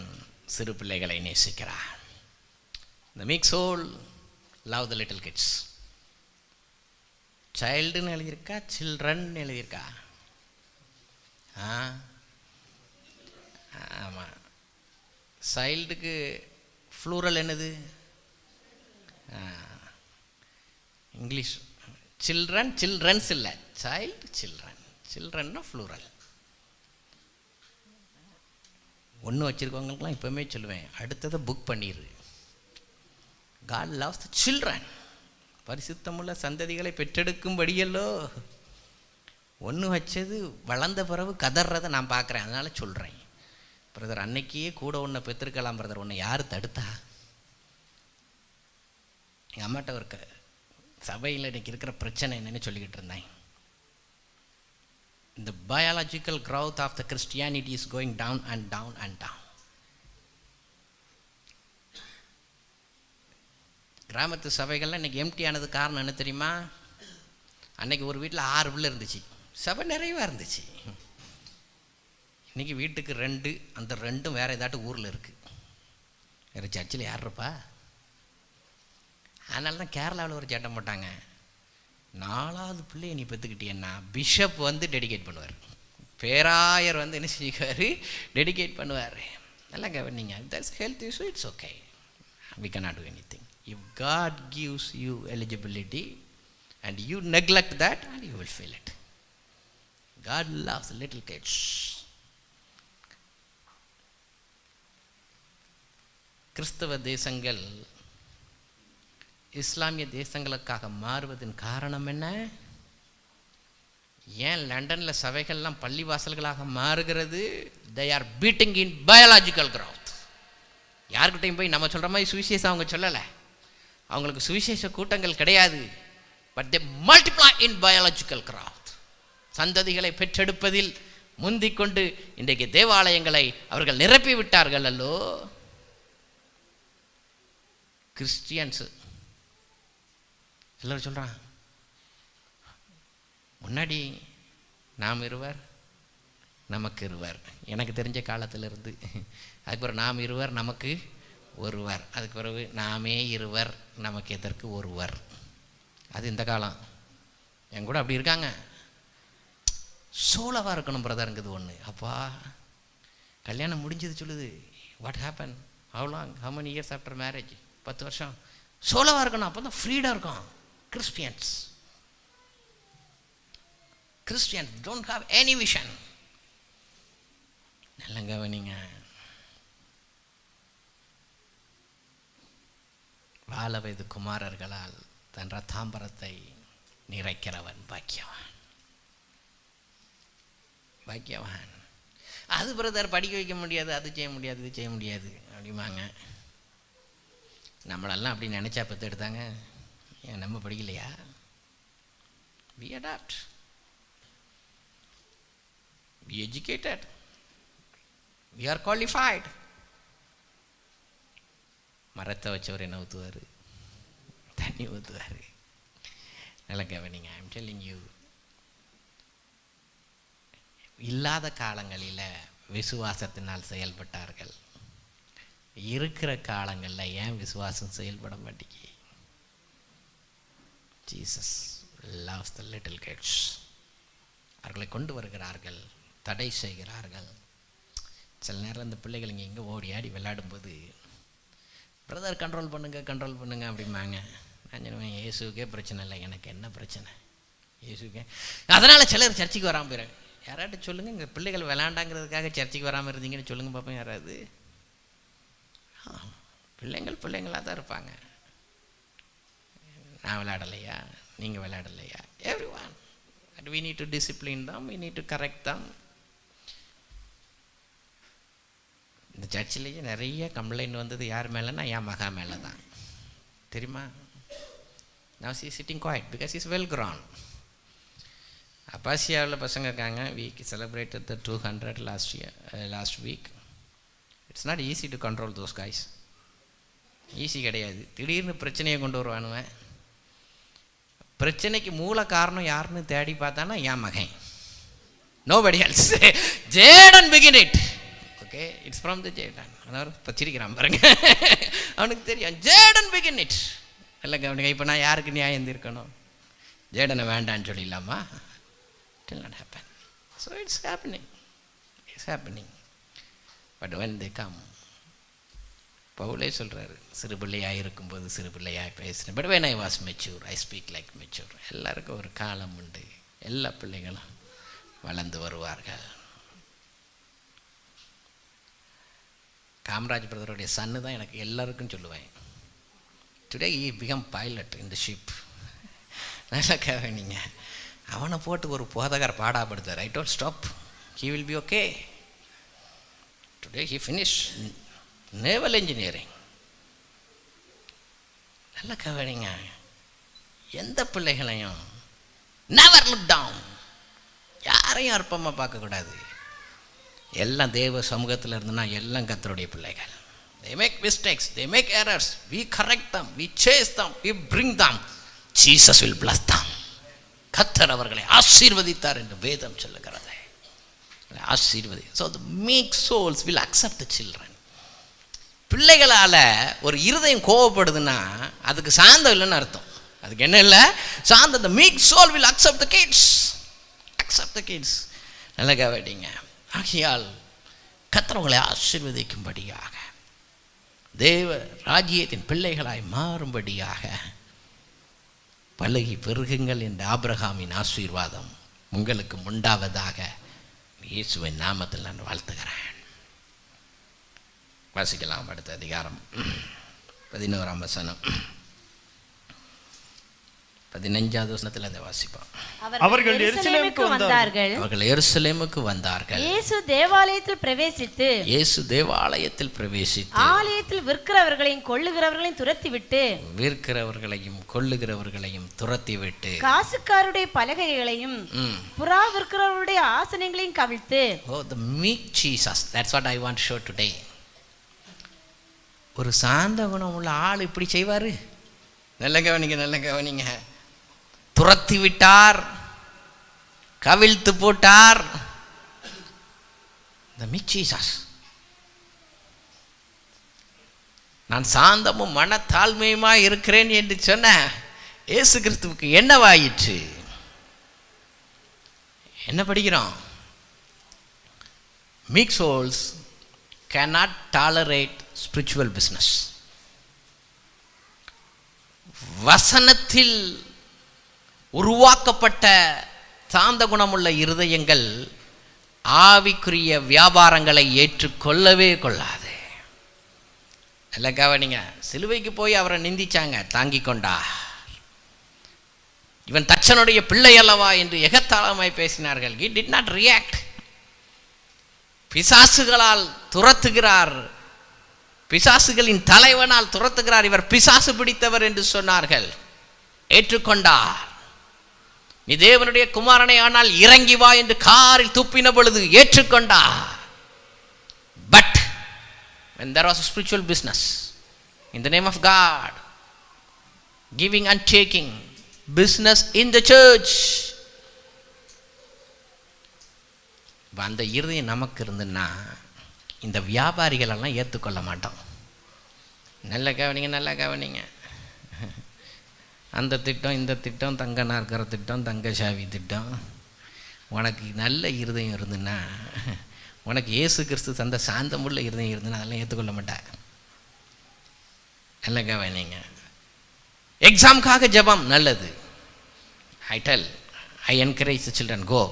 சிறு பிள்ளைகளை நேசிக்கிறார். The meek soul love the little kids. சைல்டுன்னு எழுதியிருக்கா, சில்ட்ரன் எழுதியிருக்கா? ஆமாம். சைல்டுக்கு ஃப்ளூரல் என்னது? இங்கிலீஷ் சில்ட்ரன், சில்ட்ரன்ஸ் இல்லை, சைல்டு சில்ட்ரன். சில்ட்ரன்னா ஃப்ளூரல். ஒன்று வச்சுருக்கவங்களுக்குலாம் இப்போவுமே சொல்லுவேன், அடுத்ததை புக் பண்ணிடு. God loves the children. பரிசுத்தமுள்ள சந்ததிகளை பெற்றெடுக்கும்படியல்லோ. ஒன்று வச்சது வளர்ந்த பிறகு கதறதை நான் பார்க்குறேன், அதனால் சொல்கிறேன். பிரதர், அன்னைக்கே கூட ஒன்றை பெற்றிருக்கலாம் பிரதர், ஒன்று யார் தடுத்தா? எங்கள் அம்மாட்ட ஒரு சபையில் இன்றைக்கி இருக்கிற பிரச்சனை என்னென்னு சொல்லிக்கிட்டு இருந்தேன். The biological growth of the Christianity is going down and down and down. கிராமத்து சபைகள்லாம் இன்றைக்கி எம்டி ஆனது காரணம் என்ன தெரியுமா? அன்றைக்கி ஒரு வீட்டில் 6 பிள்ளை இருந்துச்சு, சபை நிறைவாக இருந்துச்சு. இன்றைக்கி வீட்டுக்கு 2, அந்த 2ம் வேறு ஏதாட்டும் ஊரில் இருக்குது. வேறு சர்ச்சில் யார் இருப்பா? அதனால தான் கேரளாவில் ஒரு சட்டம் போட்டாங்க, 4வது பிள்ளையை நீ பெற்றுக்கிட்டேன்னா பிஷப் வந்து டெடிகேட் பண்ணுவார், பேராயர் வந்து என்ன செஞ்சுக்குவார், டெடிகேட் பண்ணுவார். நல்லா கவனிங்க. That's health issue, it's okay, we cannot do anything. If God gives you eligibility and you neglect that, and you will feel it. God loves little kids. கிறிஸ்தவ தேசங்கள் இஸ்லாமிய தேசங்களுக்காக மாறுவதன் காரணம் என்ன? ஏன் லண்டனில் சபைகள்லாம் பள்ளிவாசல்களாக மாறுகிறது? they are beating in biological growth. யார்கிட்டையும் போய் நம்ம சொல்கிற மாதிரி சுவிசேஷம் அவங்க சொல்லலை, அவங்களுக்கு சுவிசேஷ கூட்டங்கள் கிடையாது. But they multiply in biological growth. சந்ததிகளை பெற்றெடுப்பதில் முந்திக்கொண்டு இன்றைக்கு தேவாலயங்களை அவர்கள் நிரப்பி விட்டார்கள் அல்லோ. கிறிஸ்டியன்ஸு எல்லோரும் சொல்கிறான், முன்னாடி நாம் இருவர் நமக்கு இருவர், எனக்கு தெரிஞ்ச காலத்திலிருந்து. அதுக்கு பிறகு நாம் இருவர் நமக்கு ஒருவர், அதுக்கு பிறகு நாமே இருவர் நமக்கு எதற்கு ஒருவர். அது இந்த காலம். என் கூட அப்படி இருக்காங்க. சோலவாக இருக்கணும் பிரதருங்குது ஒன்று. அப்பா கல்யாணம் முடிஞ்சது சொல்லுது, what happen, how long, how many years after marriage? 10 வருஷம். சோலவாக இருக்கணும், அப்போ தான் ஃப்ரீடாக இருக்கும். Christians don't have any vision. நல்ல கவனிங்க. வாழ வயது குமாரர்களால் தன் ரத்தாம்பரத்தை நிறைக்கிறவன் பாக்கியவான். பாக்கியவான். அது பிரதர் படிக்க வைக்க முடியாது, அது செய்ய முடியாது, இது செய்ய முடியாது அப்படிமாங்க. நம்மளெல்லாம் அப்படி நினச்சா பத்து எடுத்தாங்க. ஏன் நம்ம படிக்கலையா? we adapt, we educated, we are qualified. மரத்தை வச்சவர் என்ன ஊற்றுவார்? தண்ணி ஊற்றுவார். நல்லா கவனிங்க. ஐ எம் டெல்லிங் யூ, இல்லாத காலங்களில் விசுவாசத்தினால் செயல்பட்டார்கள். இருக்கிற காலங்களில் ஏன் விசுவாசம் செயல்பட மாட்டேங்கி? Jesus loves the little kids. அவர்களை கொண்டு வருகிறார்கள், தடை செய்கிறார்கள். சில நேரம் இந்த பிள்ளைகள் இங்கே எங்கே ஓடி ஆடி விளையாடும்போது, பிரதர் கண்ட்ரோல் பண்ணுங்க அப்படிம்பாங்க. நான் சொல்லுவேன், இயேசுக்கே பிரச்சனை இல்லை, எனக்கு என்ன பிரச்சனை? இயேசுக்கே. அதனால் சிலர் சர்ச்சைக்கு வராமல் போயிடுறாங்க. யாராட்டும் சொல்லுங்கள், இங்கே பிள்ளைகள் விளையாண்டாங்கிறதுக்காக சர்ச்சைக்கு வராமல் இருந்தீங்கன்னு சொல்லுங்கள் பார்ப்போம். யாராவது? பிள்ளைங்களாக தான் இருப்பாங்க. நான் விளையாடலையா, நீங்கள் விளையாடலையா? everyone. And we need to discipline them, we need to correct them. இந்த சர்ச்சிலேயே நிறைய கம்ப்ளைண்ட் வந்தது யார் மேலேன்னா என் மகா மேலே தான். தெரியுமா? now she is sitting quiet because she is well grown. அப்பாசியாவில் பசங்க இருக்காங்க. we celebrated the 200 last week. It's not easy to control those guys. Easy கிடையாது. திடீர்னு பிரச்சனையை கொண்டு வருவானுவேன். பிரச்சனைக்கு மூல காரணம் யாருன்னு தேடி பார்த்தானா என் மகன். nobody else. Jaden begin it. Okay, it's from the Jaden. அதாவது பச்சிரிக்கிறான் பாருங்க, அவனுக்கு தெரியும். Jaden begin it. இல்லைங்க அவனுக்கு இப்போ நான் யாருக்கு நியாயம் இருக்கணும்? ஜேடனை வேண்டான்னு சொல்லிடலாமா? It will not happen. So it's happening. It's happening. But when they come, பவுலே சொல்கிறாரு, சிறு பிள்ளையாக இருக்கும்போது சிறு பிள்ளையாக பேசுகிறேன். But when I was mature, I speak like mature. எல்லாருக்கும் ஒரு காலம் உண்டு. எல்லா பிள்ளைகளும் வளர்ந்து வருவார்கள். காமராஜ் பிரதருடைய சன்னு தான் எனக்கு எல்லாருக்கும் சொல்லுவேன். Today he become pilot in the ship. நல்லா கேவீங்க, அவனை போட்டு ஒரு போதகர் பாடாப்படுத்தார். I don't stop. He will be okay. Today he finished naval engineering. நல்லா கேவீங்க, எந்த பிள்ளைகளையும் never look down, யாரையும் அற்பமாக பார்க்கக்கூடாது. எல்லாம் தேவ சமூகத்தில் இருந்துன்னா எல்லாம் கர்த்தருடைய பிள்ளைகள். They make mistakes, they make errors. We correct them, we chase them, we bring them. Jesus will bless them. கர்த்தர் அவர்களை ஆசீர்வதித்தார் என்று வேதம் சொல்லுகிறது. ஆசீர்வதி. So the meek souls will accept the children. பிள்ளைகளால் ஒரு இருதயம் கோவப்படுதுன்னா அதுக்கு சாந்தம் இல்லைன்னு அர்த்தம். அதுக்கு என்ன இல்லை? சாந்தம். The meek soul will accept the kids. Accept the kids. நல்லா கேட்டீங்க. ஆகையால் கர்த்தர் உங்களை ஆசீர்வதிக்கும்படியாக, தேவ ராஜ்யத்தின் பிள்ளைகளாய் மாறும்படியாக பலகி பெருகுங்கள் என்ற ஆபிரகாமின் ஆசீர்வாதம் உங்களுக்கு உண்டாவதாக இயேசுவின் நாமத்தில் நான் வாழ்த்துகிறேன். வாசிக்கலாம் அடுத்த அதிகாரம் 11ஆம் வசனம். 15வது வசனத்தில் அந்த வாசிப்போம். அவர்கள் எருசலேமுக்கு வந்தார்கள். அவர்கள் எருசலேமுக்கு வந்தார்கள். இயேசு தேவாலயத்தில் பிரவேசித்து ஆலயத்தில் விற்கிறவர்களையும் கொள்ளுகிறவர்களையும் துரத்திவிட்டு காசுக்காருடைய பலகைகளையும் புறா விற்கிறவருடைய ஆசனங்களையும் கவிழ்த்து. Oh, the meek Jesus. That's what I want to show today. ஒரு சாந்த குணம் உள்ள ஆள் இப்படி செய்வாரு. நல்ல கவனிங்க. துரத்தி விட்டார், கவிழ்த்து போட்டார். The meek Jesus. நான் சாந்தமும் மனத்தாழ்மையுமா இருக்கிறேன் என்று சொன்ன இயேசு கிறிஸ்துவுக்கு என்னவாயிற்று? என்ன படிக்கிறோம்? Meek souls cannot tolerate spiritual business. வசனத்தில் உருவாக்கப்பட்ட சாந்த குணமுள்ள இருதயங்கள் ஆவிக்குரிய வியாபாரங்களை ஏற்றுக்கொள்ளவே கொள்ளாது. எல்லாம் கவனிங்க. சிலுவைக்கு போய் அவரை நிந்திச்சாங்க, தாங்கி கொண்டார். இவன் தச்சனுடைய பிள்ளை அல்லவா என்று எகத்தாளமாய் பேசினார்கள். He did not react. பிசாசுகளால் துரத்துகிறார், பிசாசுகளின் தலைவனால் துரத்துகிறார், இவர் பிசாசு பிடித்தவர் என்று சொன்னார்கள். ஏற்றுக்கொண்டார். நீ தேவனுடைய குமாரனை ஆனால் இறங்கி வா என்று காரில் துப்பின பொழுது ஏற்றுக்கொண்டார். But when there was a spiritual business in the name of God, giving and taking, business in the church, அந்த இருதயம் நமக்கு இருந்துன்னா இந்த வியாபாரிகளெல்லாம் ஏற்றுக்கொள்ள மாட்டோம். நல்ல கவனிங்க. அந்த திட்டம், இந்த திட்டம், தங்க நாற்கர திட்டம், தங்க சாவி திட்டம், உனக்கு நல்ல இருதயம் இருந்துன்னா, உனக்கு இயேசு கிறிஸ்து தந்த சாந்தமுள்ள இருதயம் இருந்துன்னா அதெல்லாம் ஏற்றுக்கொள்ள மாட்டேன். நல்ல கவனிங்க. எக்ஸாமுக்காக ஜெபம் நல்லது. ஐ என்கரேஜ் தி சில்ட்ரன் கோ.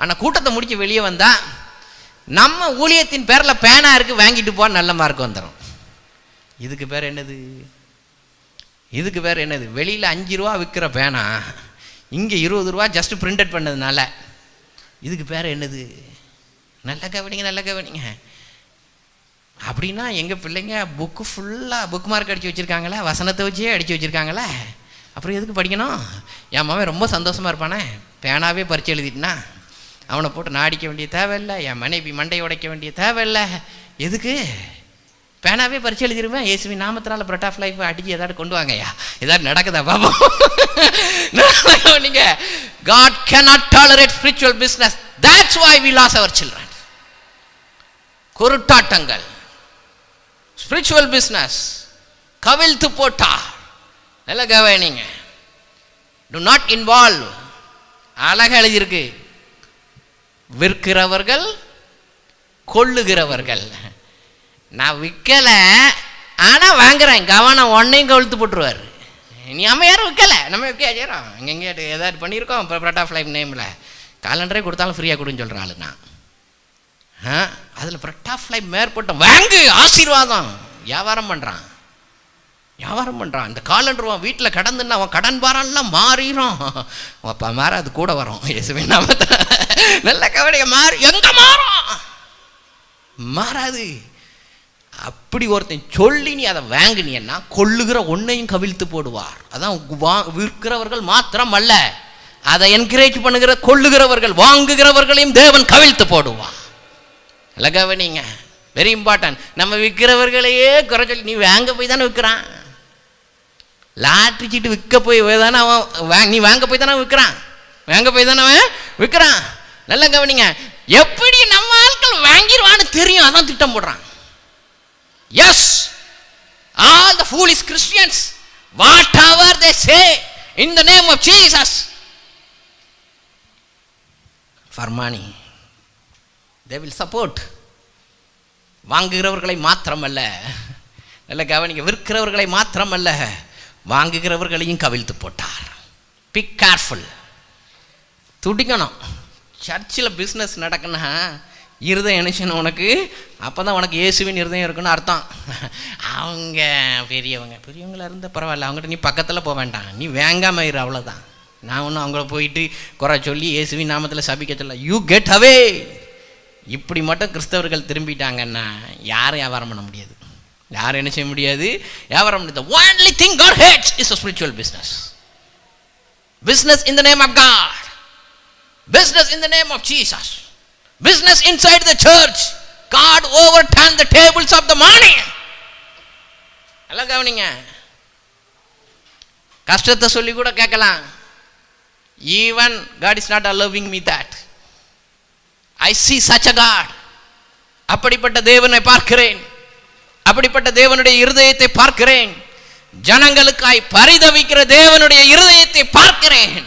ஆனால் கூட்டத்தை முடிச்சு வெளியே வந்தால் நம்ம ஊழியத்தின் பேரில் பேனா இருக்குது, வாங்கிட்டு போ, நல்ல மார்க் வந்துடும். இதுக்கு பேர் என்னது? வெளியில் 5 ரூபா விற்கிற பேனா இங்கே 20 ரூபா ஜஸ்ட் பிரிண்டட் பண்ணதுனால இதுக்கு பேர் என்னது? நல்ல கவனிங்க. அப்படின்னா எங்கள் பிள்ளைங்க புக்கு ஃபுல்லாக புக் மார்க் அடித்து வச்சுருக்காங்களே, வசனத்தை வச்சே அடித்து வச்சுருக்காங்களே, அப்புறம் எதுக்கு படிக்கணும்? என் மாவன் ரொம்ப சந்தோஷமாக இருப்பானே, பேனாவே பரிச்சு எழுதிட்டுனா அவனை போட்டு நாடிக்க வேண்டிய தேவையில்லை, என் மனைவி மண்டை உடைக்க வேண்டிய தேவையில்லை. எதுக்கு? பேனாவே பரிச்சு எழுதிருவேன். இயேசுவின் நாமத்தினால பிரெட் ஆஃப் லைஃப் அடிச்சு ஏதாவது கொண்டு வாங்கய்யா, ஏதாவது நடக்குதா பாப்போம். நீங்கள் God cannot tolerate spiritual business. That's why we lost our children. குருட்டாட்டங்கள், ஸ்பிரிச்சுவல் பிஸ்னஸ், கவிழ்த்து போட்டார். நல்ல கவனிங்க. Do not involve. அழகாக எழுதியிருக்கு, விற்கிறவர்கள் கொள்ளுகிறவர்கள். நான் விற்கல ஆனா வாங்குறேன், கவனம் ஒன்னையும் கவிழ்த்து போட்டுருவார். நீ நம்ம யாரும் விற்கலை, நம்ம விற்க செய்கிறோம். இங்கே ஏதாவது பண்ணியிருக்கோம். இப்போ பிரெட் ஆஃப் லைஃப் நேமில் காலண்டரே கொடுத்தாலும் ஃப்ரீயாக கொடுன்னு சொல்கிற ஆளு நான். அதில் பிரெட் ஆஃப் லைஃப் மேற்பட்டோம் வாங்கு, ஆசீர்வாதம். வியாபாரம் பண்ணுறான். இந்த காலண்டர் அவன் வீட்டில் கடந்துன்னா அவன் கடன் பாரம்லாம் மாறிடும். அப்போ மாறாது, கூட வரும். இயேசுவின் நாமத்தில் நல்ல கவலையை மாறி எங்கே மாறாது. அப்படி ஒருத்தன் சொல்லி நீ அதை வாங்கினீன்னா கொள்ளுகிற ஒன்னையும் கவிழ்த்து போடுவார். அதான் விற்கிறவர்கள் மாத்திரம் அல்ல, அதை என்கரேஜ் பண்ணுகிற கொள்ளுகிறவர்கள், வாங்குகிறவர்களையும் தேவன் கவிழ்த்து போடுவார். இல்லை கவனிங்க, வெரி இம்பார்ட்டன்ட். நம்ம விற்கிறவர்களையே குறை சொல்லி, நீ வாங்க போய் தானே விற்கிறான். லாட்ரி சீட்டு விற்க போய் தானே அவன், நீ வாங்க போய் தானே விற்கிறான். நல்ல கவனிங்க, எப்படி நம்ம ஆட்கள் வாங்கிடுவான்னு தெரியும், அதான் திட்டம் போடுறான். Yes, all the foolish Christians, whatever they say in the name of Jesus, for money, they will support. வாங்குகிறவர்களை மாத்திரமல்ல, நல்ல கவனிக்க, விற்கிறவர்களை மாத்திரமல்ல, வாங்குகிறவர்களையும் கவிழ்த்து போட்டார். Be careful. துடிக்கணும். சர்ச்சில் பிஸ்னஸ் நடக்குன்னா இருதயம் நினைச்சணும் உனக்கு, அப்போ தான் உனக்கு இயேசுவின் இருதயம் இருக்குன்னு அர்த்தம். அவங்க பெரியவங்களாக இருந்தால் பரவாயில்ல, அவங்ககிட்ட நீ பக்கத்தில் போக வேண்டாம், நீ வேங்காமல் இரு, அவ்வளோதான். நான் ஒன்றும் அவங்கள போயிட்டு குறை சொல்லி இயேசுவின் நாமத்தில் சபிக்க சொல்ல. You get away. இப்படி மட்டும் கிறிஸ்தவர்கள் திரும்பிட்டாங்கன்னா யாரும் வியாபாரம் பண்ண முடியாது, யாரும் என்ன செய்ய முடியாது, வியாபாரம் பண்ண. The only thing God hates is a spiritual business. Business in the name of God. Business in the name of Jesus. Business inside the church. God overturned the tables of the money. எல்லாம் கவனிங்க. கஷ்டத்தை சொல்லி கூட கேட்கலாம். Even God is not allowing me that. I see such a God. அப்படிப்பட்ட தேவனை பார்க்கிறேன், அப்படிப்பட்ட தேவனுடைய இருதயத்தை பார்க்கிறேன். ஜனங்களுக்காய் பரிதவிக்கிற தேவனுடைய இருதயத்தை பார்க்கிறேன்.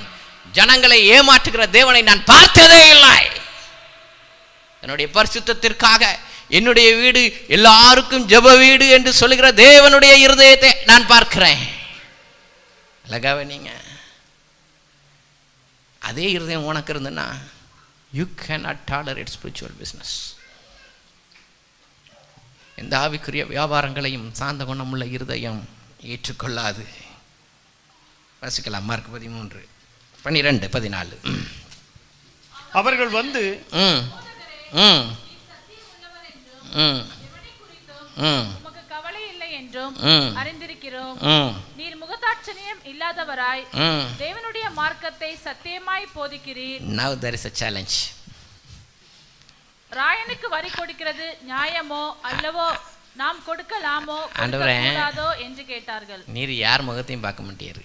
ஜனங்களை ஏமாற்றுகிற தேவனை நான் பார்த்ததே இல்லை. என்னுடைய பரிசுத்தத்திற்காக என்னுடைய வீடு எல்லாருக்கும் ஜெப வீடு என்று சொல்லுகிற தேவனுடைய இருதயத்தை நான் பார்க்கிறேன். அழகாவே நீங்க அதே இருதயம் உனக்கு இருந்ததுன்னா you cannot tolerate spiritual business. இந்த ஆவிக்குரிய வியாபாரங்களையும் சாந்த குணமுள்ள இருதயம் ஏற்றுக்கொள்ளாது. வாசிக்கலாம், மார்க் 13:12-14. அவர்கள் வந்து உமக்கு கவலை இல்லை என்றும் அறிந்திருக்கிறோம். நீர் முகதாட்சணியம் இல்லாதவராய் தேவனுடைய மார்க்கத்தை சத்தியமாய் போதிக்கிறீர். Now there is a challenge. ராயனுக்கு வரி கொடுக்கிறது நியாயமோ அல்லவோ, நாம் கொடுக்கலாமோ கொடுக்கக்கூடாதோ என்று கேட்டார்கள். நீர் யார் முகத்தையும் பார்க்க மாட்டீர்.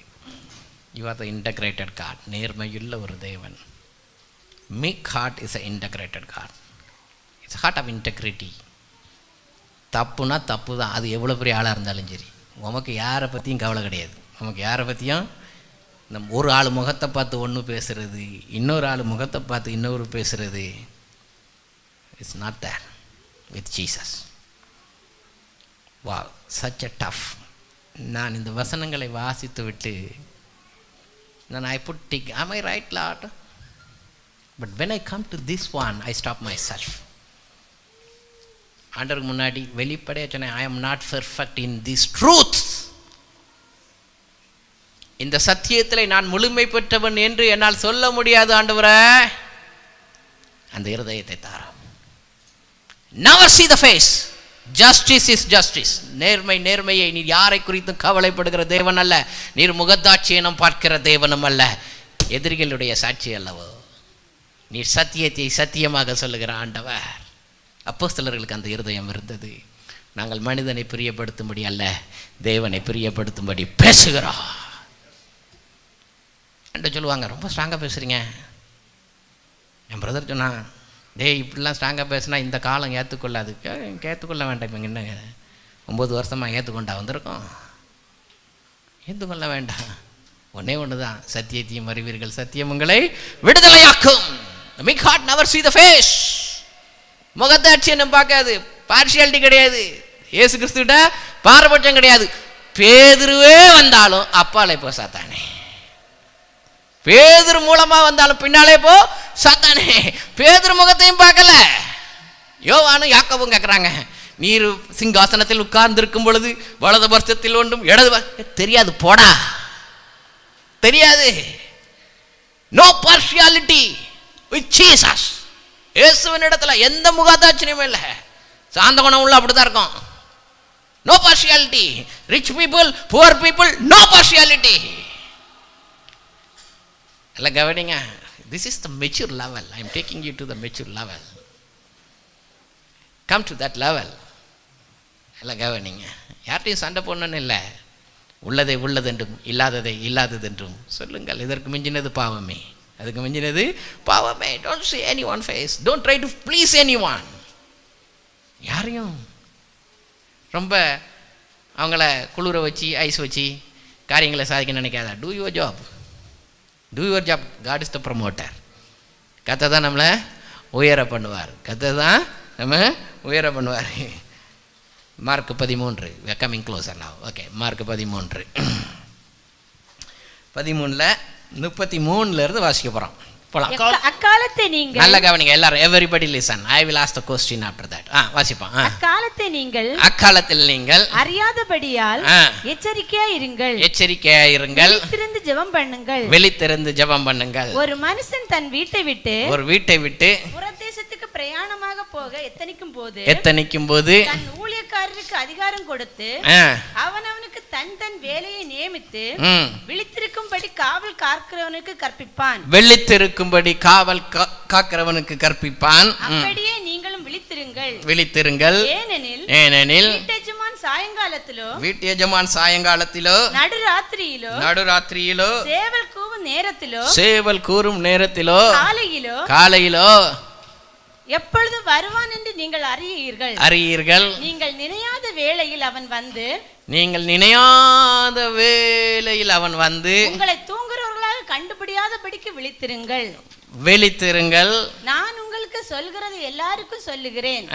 You are the integrated God. நேர்மையுள்ள ஒரு தேவன். Meek heart is an integrated God. It's a heart of integrity. தப்புனா தப்பு தான், அது எவ்வளோ பெரிய ஆளாக இருந்தாலும் சரி. உமக்கு யாரை பற்றியும் கவலை கிடையாது. உமக்கு யாரை பற்றியும் இந்த ஒரு ஆள் முகத்தை பார்த்து ஒன்று பேசுகிறது, இன்னொரு ஆள் முகத்தை பார்த்து இன்னொரு பேசுகிறது. It's not there with Jesus. வா, சச் அ டஃப். நான் இந்த வசனங்களை வாசித்து விட்டு நான் I put tick. Am I right, Lord? But when I come to this one, I stop myself. ஆண்டவருக்கு முன்னாடி வெளிப்படையாக சொன்னேன், I am not perfect in these truths. இந்த சத்தியத்தில் நான் முழுமை பெற்றவன் என்று என்னால் சொல்ல முடியாது ஆண்டவரே. அந்த இருதயத்தை தாரும். Never see the face. Justice is justice. நேர்மையை நீர் யாரை குறித்தும் கவலைப்படுகிற தேவன் அல்ல. நீர் முகதாட்சியனம் பார்க்கிற தேவனும் அல்ல. எதிரிகளுடைய சாட்சி அல்லவோ. நீர் சத்தியத்தை சத்தியமாக சொல்லுகிற ஆண்டவர். அப்போஸ்தலர்களுக்கு அந்த இருதயம் இருந்தது. நாங்கள் மனிதனை பிரியப்படுத்தும்படி அல்ல, தேவனை பிரியப்படுத்தும்படி பேசுகிறோம் என்று சொல்லுவாங்க. ரொம்ப ஸ்ட்ராங்காக பேசுகிறீங்க. என் பிரதர் சொன்னான், டேய் இப்படிலாம் ஸ்ட்ராங்காக பேசுனா இந்த காலம் ஏற்றுக்கொள்ளாது. ஏற்றுக்கொள்ள வேண்டாம். இப்போ என்னங்க 9 வருஷமாக ஏற்றுக்கொண்டா வந்திருக்கோம். ஏற்றுக்கொள்ள வேண்டாம். ஒன்றே ஒன்று தான், சத்தியத்தையும் அறிவீர்கள், சத்தியம் உங்களை விடுதலையாக்கும். The big heart never see the face. முகத்தாட்சி என்ன பார்க்காது. பார்ஷியாலிட்டி கிடையாது. இயேசு கிறிஸ்துவிட்ட பாரபட்சம் கிடையாது. பேதுருவே வந்தாலும் அப்பாலே போ சாத்தானே, பேதுரு மூலமா வந்தாலும் பின்னாலே போ சாத்தானே. பேதுரு முகத்தையும் பார்க்கல. யோவானும் யாக்கோபும் கேட்குறாங்க, நீர் சிங்காசனத்தில் உட்கார்ந்திருக்கும் பொழுது வலது பட்சத்தில் ஒன்றும் இடது தெரியாது, போடா, தெரியாது. No partiality with Jesus. இயேசுவின் இடத்துல எந்த முகதாட்சியமும் இல்லை. சாந்த குணம் உள்ள அப்படிதான் இருக்கும். No partiality. Rich people, poor people, no partiality. எல்லாம் கவனிங்க. This is the mature level. I am taking you to the mature level. Come to that level. எல்லாம் கவனிங்க. யார்ட்டையும் சண்டை போடணுன்னு இல்லை. உள்ளதை உள்ளதென்றும் இல்லாததை இல்லாததென்றும் சொல்லுங்கள். இதற்கு மிஞ்சினது பாவமே, அதுக்கு மிஞ்சினது பாவமே. Don't see anyone face. don't try to please anyone. யாரையும் ரொம்ப அவங்கள குளிர வச்சு ஐஸ் வச்சு காரியங்களை சாதிக்க நினைக்காத. Do your job, do your job. God is the promoter. கர்த்தர் தான் நம்மளை உயர பண்ணுவார். கர்த்தர் தான் நம்ம உயர பண்ணுவார். Mark 13. we are coming closer now. okay, mark 13 33 வாசிக்க போறோம். அக்காலத்தை நீங்கள் நல்ல கவனிங்க எல்லாரும். everybody listen. I will ask the question after that. வாசிப்போம். அக்காலத்தில் நீங்கள் அறியாதபடியால் எச்சரிக்கையா இருங்கள். விழித்திருந்து ஜெபம் பண்ணுங்கள். ஒரு மனுஷன் தன் வீட்டை விட்டு புறதேசத்துக்கு பிரயாணமாக போக எத்தனிக்கும் போது தன் ஊழியக்காரருக்கு அதிகாரம் கொடுத்து அவனவனுக்கு தன் தன் வேலையை நியமித்து விழித்திருக்கும்படி காவல் காக்கிறவனுக்கு கற்பிப்பான். அப்படியே நீங்களும் விழித்திருங்கள். ஏனெனில் வீட்டு எஜமான் சாயங்காலத்திலோ நடுராத்திரியிலோ சேவல் கூறும் நேரத்திலோ காலையிலோ எப்பொழுது வருவான் என்று நீங்கள் அறியீர்கள். நீங்கள் நினையாத வேளையில் அவன் வந்து உங்களை தூங்குறவர்களாக கண்டுபிடியாதபடிக்கு விழித்திருங்கள். நான் உங்களுக்கு சொல்கிறது எல்லாருக்கும் சொல்லுகிறேன்,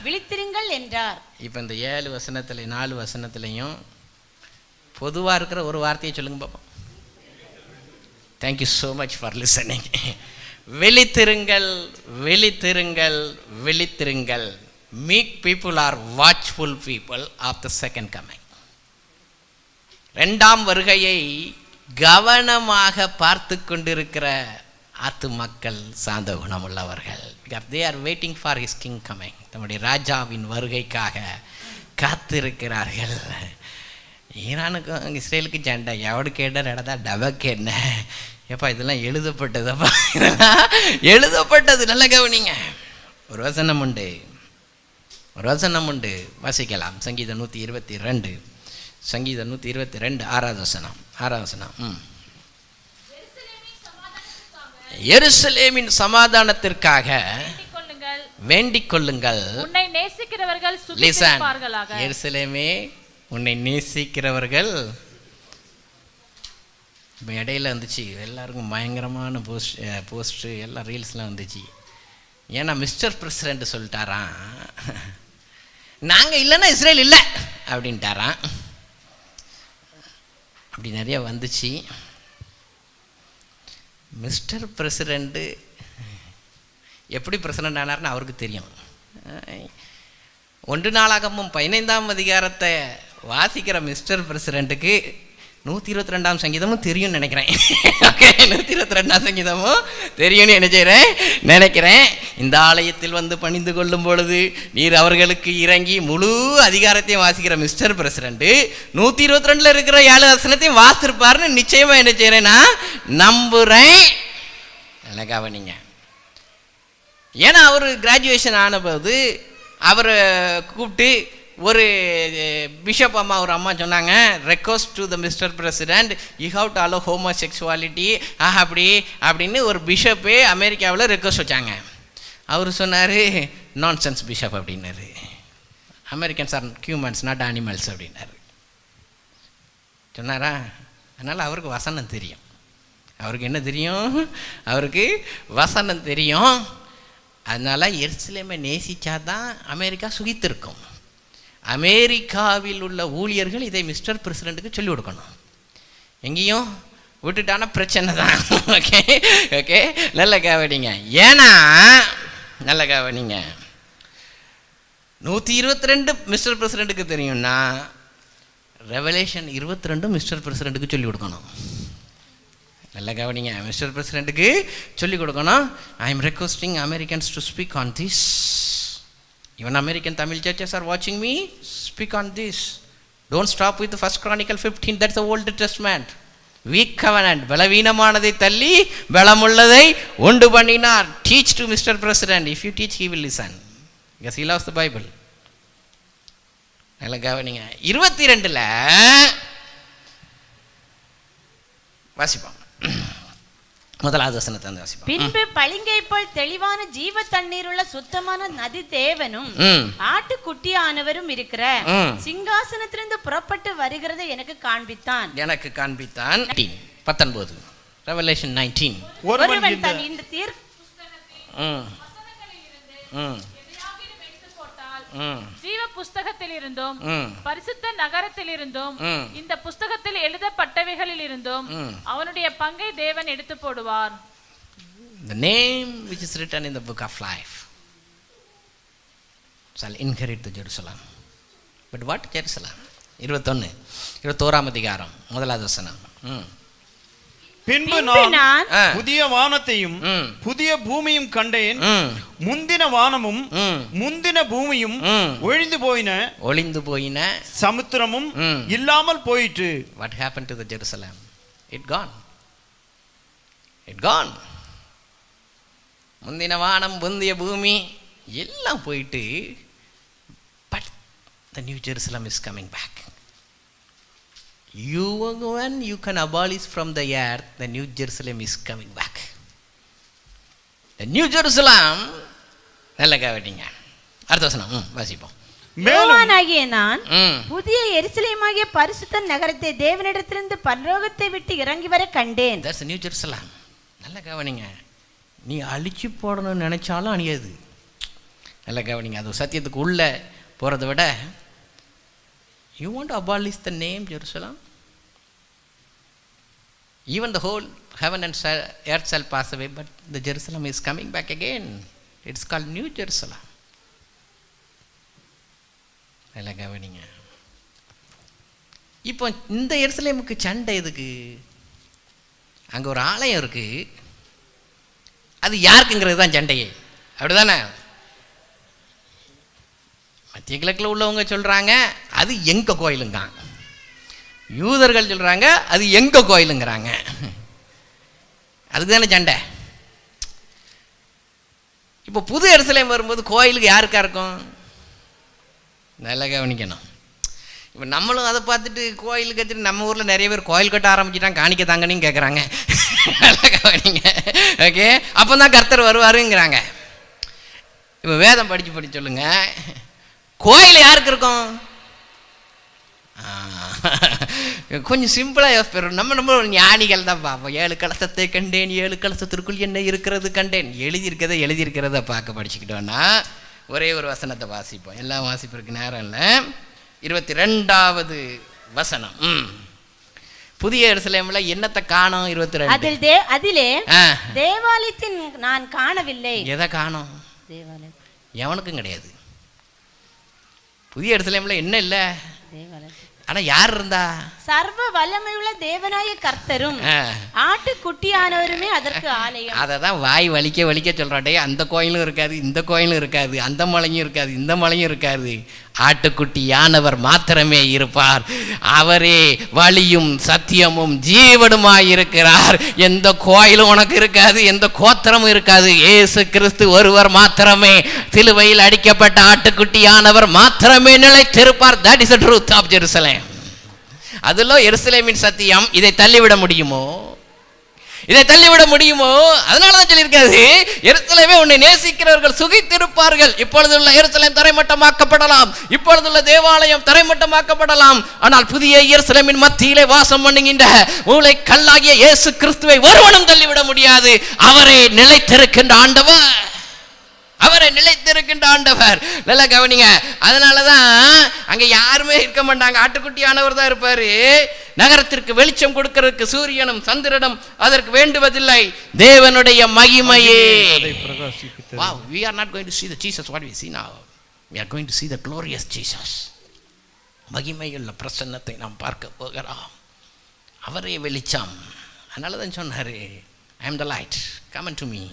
விழித்திருங்கள் என்றார். இப்ப இந்த 7 வசனத்துல 4 வசனத்திலையும் பொதுவா இருக்கிற ஒரு வார்த்தையை சொல்லுங்க பாப்போம். Thank you so much for listening. விழித்திருங்கள். Meek people are watchful people of the second coming. இரண்டாம் வருகையை கவனமாக பார்த்து கொண்டிருக்கிற ஆத்து மக்கள் சாந்த குணமுள்ளவர்கள். they are waiting for his king coming. நம்முடைய ராஜாவின் வருகைக்காக காத்திருக்கிறார்கள். ஈரானுக்கும் இஸ்ரேலுக்கும் சண்டை. எவடு கேட்ட நடந்தா டபக்கு என்ன எப்பா இதெல்லாம் எழுதப்பட்டதப்பா, இதெல்லாம் எழுதப்பட்டது. நல்ல கவனிங்க. ஒரு வசனம் உண்டு வாசிக்கலாம். சங்கீதம் 122 6வது வசனம். எருசலேமின் சமாதானத்திற்காக வேண்டிக் கொள்ளுங்கள். உன்னை நேசிக்கிறவர்கள் சுகிப்பார்களாக. எருசலேமே உன்னை நேசிக்கிறவர்கள். இப்போ இடையில வந்துச்சு எல்லாருக்கும் பயங்கரமான போஸ்ட் எல்லாம் ரீல்ஸ்லாம் வந்துச்சு. ஏன்னா மிஸ்டர் பிரசிடென்ட் சொல்லிட்டாராம், நாங்கள் இல்லைன்னா இஸ்ரேல் இல்லை அப்படின்ட்டாராம். அப்படி நிறைய வந்துச்சு. மிஸ்டர் பிரசிடெண்ட்டு எப்படி பிரசிடெண்ட் ஆனார்னு அவருக்கு தெரியும். 1 நாளாகமும் 15ஆம் அதிகாரத்தை வாசிக்கிற மிஸ்டர் பிரசிடெண்ட்டுக்கு 122ஆம் சங்கீதமும் தெரியும்னு நினைக்கிறேன். ஓகே, 122ஆம் சங்கீதமும் தெரியும்னு நினைக்கிறேன். இந்த ஆலயத்தில் வந்து பணிந்து கொள்ளும் பொழுது நீர் அவர்களுக்கு இறங்கி முழு அதிகாரத்தையும் வாசிக்கிற மிஸ்டர் பிரசிடெண்ட் 122 இருக்கிற 7 வசனத்தையும் வாசித்திருப்பாருன்னு நிச்சயமா என்ன செய்யறேன், நான் நம்புறேன். நல்லா கவனிங்க. ஏன்னா அவர் கிராஜுவேஷன் ஆனபோது அவரை கூப்பிட்டு ஒரு பிஷப் அம்மா ஒரு அம்மா சொன்னாங்க, request to the Mister President you have to allow homosexuality அப்படின்னு ஒரு பிஷப்பே அமெரிக்காவில் ரெக்வஸ்ட் வச்சாங்க. அவர் சொன்னார், நான்சென்ஸ் பிஷப் அப்படின்னாரு. Americans are humans not animals அப்படின்னாரு. சொன்னாரா? அதனால் அவருக்கு வசனம் தெரியும். அவருக்கு என்ன தெரியும்? அவருக்கு வசனம் தெரியும். அதனால் எருசலேமை நேசித்தா தான் அமெரிக்கா சுகித்திருக்கும். அமெரிக்காவில் உள்ள ஊழியர்கள் இதை மிஸ்டர் பிரசிடெண்ட்டுக்கு சொல்லிக் கொடுக்கணும். எங்கேயும் விட்டுட்டான பிரச்சனை தான். ஓகே ஓகே, நல்ல கவனிங்க. ஏன்னா நல்ல கவனிங்க, 122 மிஸ்டர் பிரசிடெண்ட்டுக்கு தெரியும்னா ரெவலேஷன் 22 மிஸ்டர் பிரசிடெண்ட்டுக்கு சொல்லிக் கொடுக்கணும். நல்ல கவனிங்க, மிஸ்டர் பிரசிடெண்ட்டுக்கு சொல்லிக் கொடுக்கணும். I am requesting Americans to speak on this. Even American Tamil churches are வாட்சிங் me. Speak on this. Don't stop with 1 Chronicle 15. That's the Old Testament. Weak covenant, பலவீனமானதை தள்ளி பலமுள்ளதை உண்டு பண்ணினார். Teach to mister president. If you teach he will listen, because he loves the Bible. நல்ல கவனிங்க, 22 வாசிப்போம். முதலாவது வசனத்தை வாசிப்போம். பின்பு பளிங்கை போல் தெளிவான ஜீவ தண்ணீர் உள்ள சுத்தமான நதி தேவனும் ஆட்டுக்குட்டியானவரும் இருக்கிற சிங்காசனத்திலிருந்து புறப்பட்டு வருகிறதை எனக்கு காண்பித்தான். 19 ரெவலேஷன் 19. ஒருவன் தன் இந்த தீர்க்க ஜீவ புஸ்தகத்தில் இருந்தும் பரிசுத்த நகரத்தில் இருந்தும் இந்த புஸ்தகத்தில் எழுதப்பட்டவைகளில் இருந்தும் அவனுடைய பங்கை தேவன் எடுத்து போடுவார். The name which is written in the book of life shall inherit the Jerusalem. But what Jerusalem? 21 அதிகாரம் முதலாவது வசனம். பின்பு நான் புதிய வானத்தையும் புதிய பூமியும் கண்டேன். முந்தின வானமும் முந்தின பூமியும் ஒழிந்து போயின சமுத்திரமும் இல்லாமல் போயிற்று. What happened to the Jerusalem? It gone. முந்தின வானம் முந்திய பூமி எல்லாம் போயிட்டு, but the new Jerusalem is coming back. When you can abolish from the earth, the new Jerusalem is coming back. The new Jerusalem. நல்ல கவனிங்க, அடுத்த வசனம் வாசிப்போம். யோவானாகிய நான் புதிய எருசலேமாகிய பரிசுத்த நகரத்தை தேவனிடத்திலிருந்து பரலோகத்தை விட்டு இறங்கி வர கண்டேன். That's the new Jerusalem. நல்ல கவனிங்க, நீ அழிச்சு போடணும்னு நினைச்சாலும் அழியாது. நல்ல கவனிங்க, அது சத்தியத்துக்கு உள்ள போறதை விட, you want to abolish the name Jerusalem? Even the whole heaven and earth shall pass away, but the Jerusalem is coming back again. It's called New Jerusalem. நல்லா கவனிங்க. இப்போ இந்த எருசலேமுக்கு சண்டை எதுக்கு? அங்கே ஒரு ஆலயம் இருக்கு, அது யாருக்குங்கிறது தான் சண்டையே, அப்படிதானே? மத்திய கிழக்கில் உள்ளவங்க சொல்கிறாங்க அது எங்கள் கோயிலுங்க, யூதர்கள் சொல்கிறாங்க அது எங்கள் கோயிலுங்கிறாங்க. அதுக்கு தானே சண்டை. இப்போ புது எருசலேம் வரும்போது கோயிலுக்கு யாருக்கா இருக்கும்? நல்லா கவனிக்கணும். இப்போ நம்மளும் அதை பார்த்துட்டு கோயில் கட்டிட்டு, நம்ம ஊரில் நிறைய பேர் கோயில் கட்ட ஆரம்பிச்சுட்டாங்க, காணிக்க தாங்கன்னு கேட்குறாங்க. நல்லா கவனிங்க, ஓகே? அப்போ தான் கர்த்தர் வருவாருங்கிறாங்க. இப்போ வேதம் படித்து சொல்லுங்க, கோயில் யாருக்கு இருக்கும்? கொஞ்சம் சிம்பிளாக யோசிப்போம். நம்ம ஞானிகள் தான் பார்ப்போம். 7 கலசத்தை கண்டேன், 7 கலசத்திற்குள் என்ன இருக்கிறது கண்டேன். எழுதியிருக்கிறத பார்க்க படிச்சுக்கிட்டோன்னா ஒரே ஒரு வசனத்தை வாசிப்போம். எல்லாம் வாசிப்பிற்கு நேரம் இல்லை. 22வது வசனம். புதிய எருசலேமில் என்னத்தை காணோம்? 22. அதிலே தேவாலயத்தின் நான் காணவில்லை. எதை காணோம்? தேவாலயம் எவனுக்கும் கிடையாது. புதிய எருசலேமில் என்ன இல்லை? ஆனா யார் இருந்தா? சர்வ வல்லமையுள்ள தேவனாய கர்த்தரும் ஆட்டுக்குட்டியானவருமே அதற்கு ஆலயம். அதை தான் வாய் வலிக்க சொல்றாட்டே. அந்த கோயிலும் இருக்காது, இந்த கோயிலும் இருக்காது, அந்த மலையும் இருக்காது, இந்த மலையும் இருக்காது. ஆட்டுக்குட்டியானவர் மாத்திரமே இருப்பார். அவரே வழியும் சத்தியமும் ஜீவனுமாய் இருக்கிறார். எந்த கோயிலும் உனக்கு இருக்காது, எந்த கோத்திரமும் இருக்காது. இயேசு கிறிஸ்து ஒருவர் மாத்திரமே, சிலுவையில் அடிக்கப்பட்ட ஆட்டுக்குட்டியானவர் மாத்திரமே நிலைத்திருப்பார். That is the truth of Jerusalem. அதிலோ எருசலேமின் சத்தியம். இதை தள்ளிவிட முடியுமோ? இதை தள்ளிவிட முடியுமோ? அதனாலதான் சொல்லியிருக்காது, எருசலேமே உன்னை நேசிக்கிறவர்கள் சுகித்திருப்பார்கள். இப்பொழுதுள்ள எருசலேம் தரைமட்டமாக்கப்படலாம், இப்பொழுதுள்ள தேவாலயம் தரைமட்டமாக்கப்படலாம். ஆனால் புதிய எருசலேமின் மத்தியிலே வாசம் பண்ணுகின்ற மூளை கல்லாகிய இயேசு கிறிஸ்துவை ஒருவனும் தள்ளிவிட முடியாது. அவரே நிலைத்திருக்கின்ற ஆண்டவர், அவரை நிலைத்திருக்கின்ற ஆண்டவர். நல்லா கவனிங்க. அதனாலதான் அங்க யாருமே இருக்க மாட்டாங்க, ஆட்டுக்குட்டியானவர் தான் இருப்பாரு. நகரத்திற்கு வெளிச்சம் கொடுக்கிறதுக்கு சூரியனும் சந்திரனும் அதற்கு வேண்டுவதில்லை, தேவனுடைய மகிமையே. Wow, we are not going to see the Jesus what we see now. We are going to see the glorious Jesus. மகிமையுள்ள பிரசன்னத்தை நாம் பார்க்க போகிறோம். அவரே வெளிச்சம். அதனால தான் சொன்னாரு, I am the light, come unto me,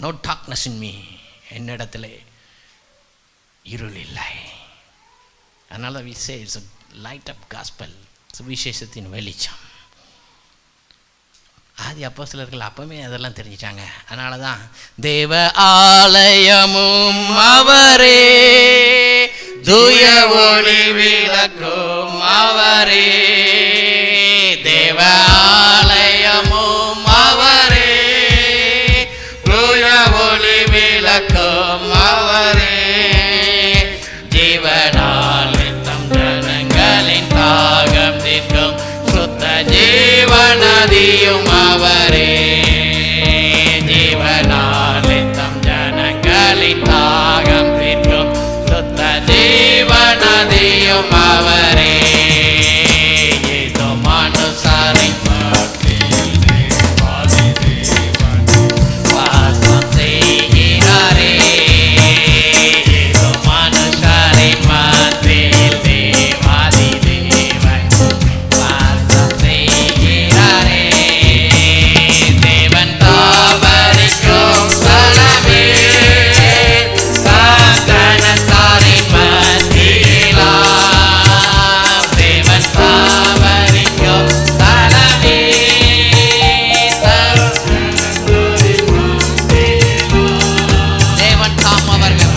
no darkness in me. என்னிடத்திலே இருள் இல்லை. அதனால we say it's a light of gospel, சுவிசேஷத்தின் வெளிச்சம். ஆதி அப்போஸ்தலர்கள் அப்பவே அதெல்லாம் தெரிஞ்சிட்டாங்க. அதனால தான் தேவ ஆலயமும் அவரே, தூய ஒளி விளக்கும் அவரே, தேவ ஆலயமும் அவரே, தூய ஒளி விளக்கும் அவரே, ஜீவனால் தம் ஜனங்களின் தாகம் தீர்க்கும் சுத்த ஜீவநதியும் அவரே, ஜீவனால் தம் ஜனங்களின் தாகம் தீர்க்கும் சுத்த ஜீவநதியும் அவரே, ஏதோ மனுஷரின் வாசம் செய்கிறாரே, ஏதோ மனுஷரின் மத்தியில் தேவாதி தேவன் வாசம் செய்கிறாரே, தேவன் தாவரிக்கும் ஸ்தலமே, சாந்தனத்தாரின் மத்தியிலா, தேவன் தாவரிக்கும் ஸ்தலமே, தேவன் தாம் அவர்கள்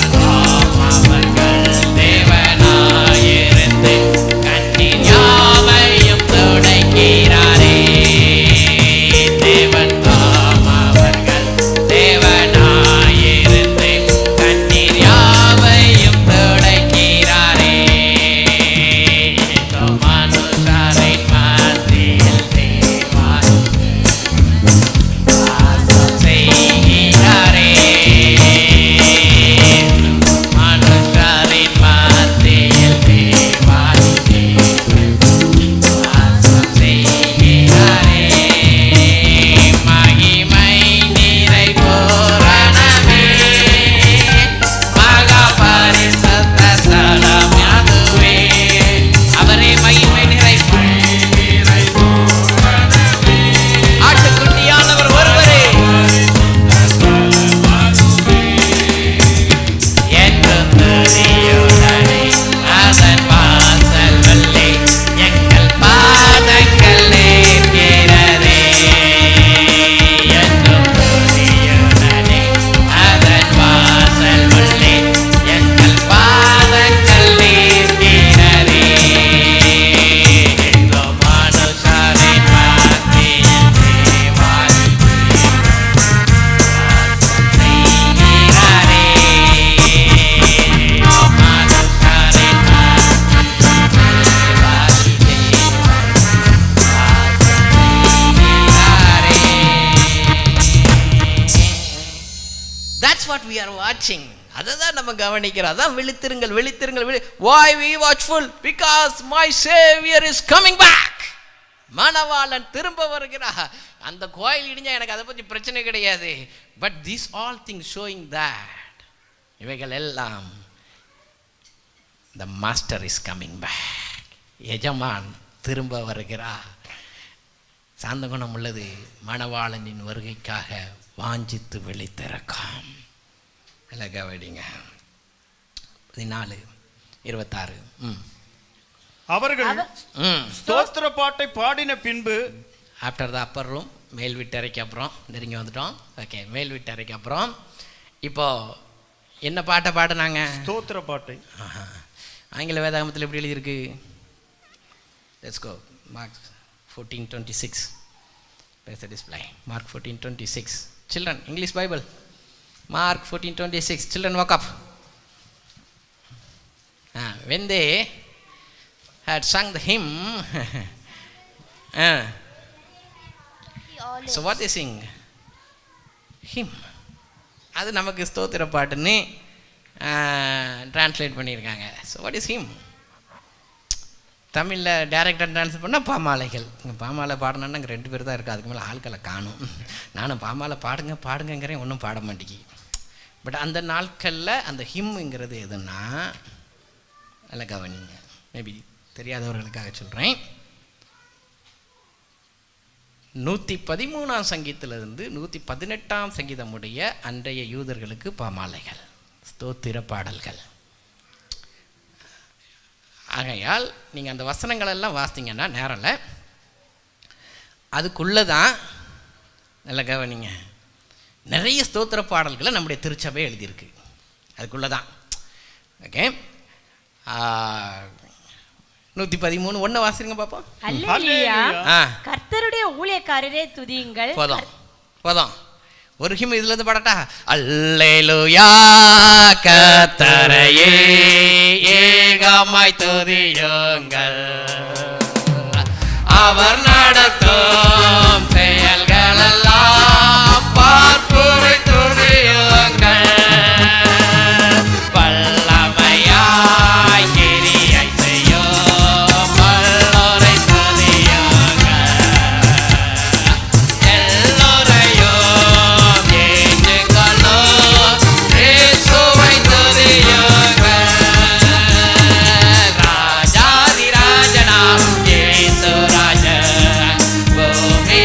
தேவனாயிருந்து கண்ணீர் யாவையும் துடைக்கிறாரே, தேவன் தாம் அவர்கள் தேவனாயிருந்து கண்ணீர் யாவையும் துடைக்கிறாரே, ஏதோ மனுஷரின் மத்தியில் தேவாதி வாசம் செய்கிறாரே, மனுஷரின் மத்தியில் தேவாதி வாசம் செய்கிறாரே, மகிமை நிறை பூரணமே, மகா பரிசுத்த ஸ்தலம் அதுவே, அவரே மகிமை நிறை ஆட்டுக்குட்டியானவர் ஒருவரே, என்றும் துதியுடனே அதன் வாசல் வல்லே எங்கள் பாதங்கள் நேர்கிறதே, என்றும் துதியுடனே அதன் வாசல் வல்லே எங்கள் பாதங்கள் நேர்கிறதே, ஏதோ மனுஷரின் மத்தியில் தேவாதி செய்கிறாரே, ஏதோ மனுஷரின் That's what we are watching. அததான் நம்ம கவனிக்கிறோம். அதான் விழித்திருங்கள் விழித்திருங்கள். Why we watchful? Because my Savior is coming back. மணவாளன் திரும்ப வருகிறார். அந்த கோயில் இடிஞ்சா எனக்கு அதை பற்றி பிரச்சனை கிடையாது. But these all things showing that இவைகள் எல்லாம் the master is coming back. எஜமான் திரும்ப வருகிறார். சாந்த குணம் உள்ளது மணவாளனின் வருகைக்காக வாஞ்சித்து விழித்திருக்கும். கவனிங்க. 14:26. அவர்கள் ஸ்தோத்திர பாட்டை பாடின பின்பு, ஆஃப்டர் த அப்பர் ரூம், மேல் வீட்டறைக்கு அப்புறம் நெருங்கி வந்துட்டோம். ஓகே, மேல் வீட்டறைக்கு அப்புறம் இப்போ என்ன பாட்டை பாடினாங்க? ஸ்தோத்திர பாட்டை. ஆங்கில வேதாகமத்தில் எப்படி எழுதியிருக்கு? Let's go. Mark 14:26. There's a display. Mark 14:26. Children, English Bible. Mark 14:26. Children, walk up. When they had sung the hymn, so what they sing? Hymn. அது நமக்கு ஸ்தோத்திர பாட்டுன்னு டிரான்ஸ்லேட் பண்ணியிருக்காங்க. So what is him? தமிழில் டைரெக்டாக ட்ரான்ஸ்லேட் பண்ணால் பாமாலைகள். இங்கே பாமாலை பாடணுன்னா இங்கே 2 பேர் தான் இருக்குது, அதுக்கு மேலே ஆட்களை காணும். நானும் பாமாலை பாடுங்கிறேன், ஒன்றும் பாட மாட்டேங்கி. பட் அந்த நாட்களில் அந்த ஹிம்ங்கிறது எதுன்னா, நல்லா கவனிங்க, மேபி தெரியாதவர்களுக்காக சொல்கிறேன். 113ஆம் சங்கீதத்திலிருந்து 118ஆம் சங்கீதமுடைய அன்றைய யூதர்களுக்கு பாமாலைகள், ஸ்தோத்திர பாடல்கள். ஆகையால் நீங்கள் அந்த வசனங்களெல்லாம் வாசித்தீங்கன்னா நேரில் அதுக்குள்ளே தான், நல்ல கவனிங்க, நிறைய ஸ்தோத்திர பாடல்களை நம்முடைய திருச்சபை எழுதியிருக்கு. அதுக்குள்ளே தான். ஓகே, 113 1 வாசிங்க பாப்போம். அல்லேலூயா, கர்த்தருடைய ஊழியக்காரரே துதியுங்கள். போதும். ஒரு ஹிம் இதுல இருந்து பாடட்டா? அல்லேலூயா, கர்த்தரையே ஏகமாய் துதியுங்கள், அவர் நடத்தும் செயல்களெல்லாம் பார்ப்புரை துதியுங்கள், வல்லமையாய் கிரியை செய்யும் வல்லோரை துதியுங்கள், எல்லோரையும் ஏற்றுக்கொள்ளும் இயேசுவை துதியுங்கள், ராஜாதிராஜனாம் இயேசு ராஜன் பூமி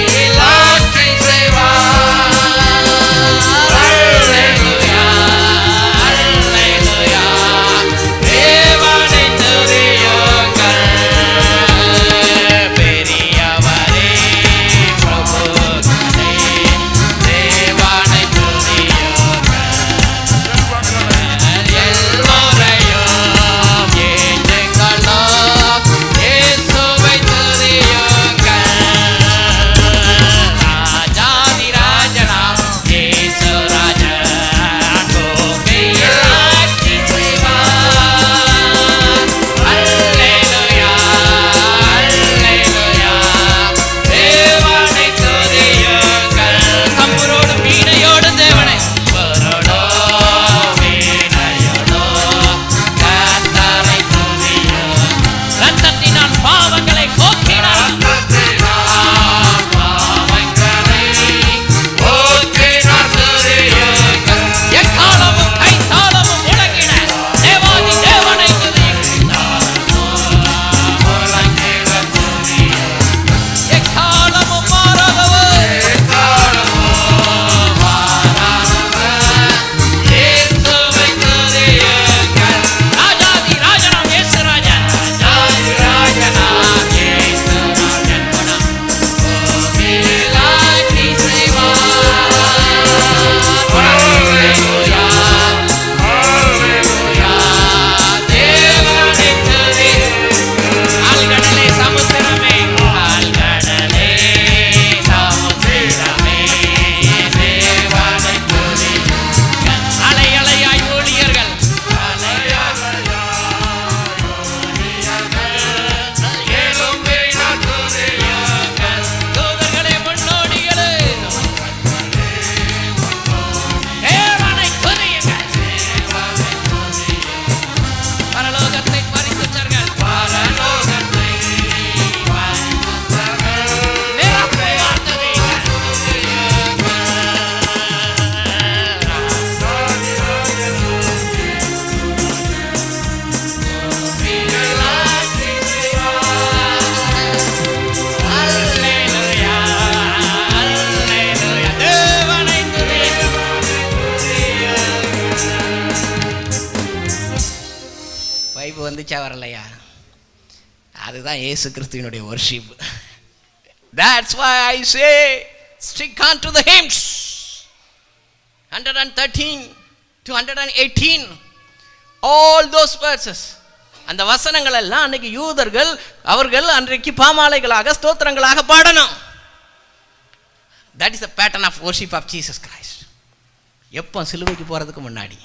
வந்துச்சா வரலையா? அதுதான் இயேசு கிறிஸ்துவினுடைய worship. That's why I say stick on to the hymns 113 to 118, all those verses. அந்த வசனங்கள் எல்லாம் அன்னைக்கு யூதர்கள் அவர்கள் அன்றைக்கு பாமாலைகளாக ஸ்தோத்திரங்களாக பாடணும். That is the pattern of worship of Jesus Christ. எப்போ சிலுவைக்கு போகிறதுக்கு முன்னாடி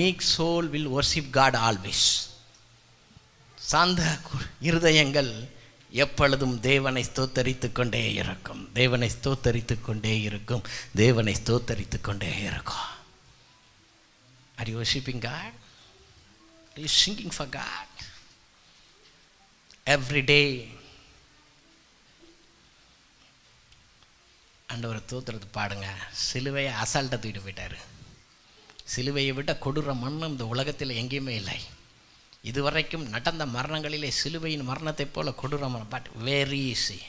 meek soul will worship God always. சாந்த இருதயங்கள் எப்பொழுதும் தேவனை ஸ்தோத்தரித்துக் கொண்டே இருக்கும். Are you worshiping God? Are you singing for God? Every day. ஆண்டவர் தோத்துறது பாடுங்க. சிலுவையை அசால்ட்டாக தூக்கிட்டு போயிட்டார். சிலுவையை விட கொடூர மரணம் இந்த உலகத்தில் எங்கேயுமே இல்லை. இதுவரைக்கும் நடந்த மரணங்களிலே சிலுவையின் மரணத்தை போல கொடூர மரணம். But very easy.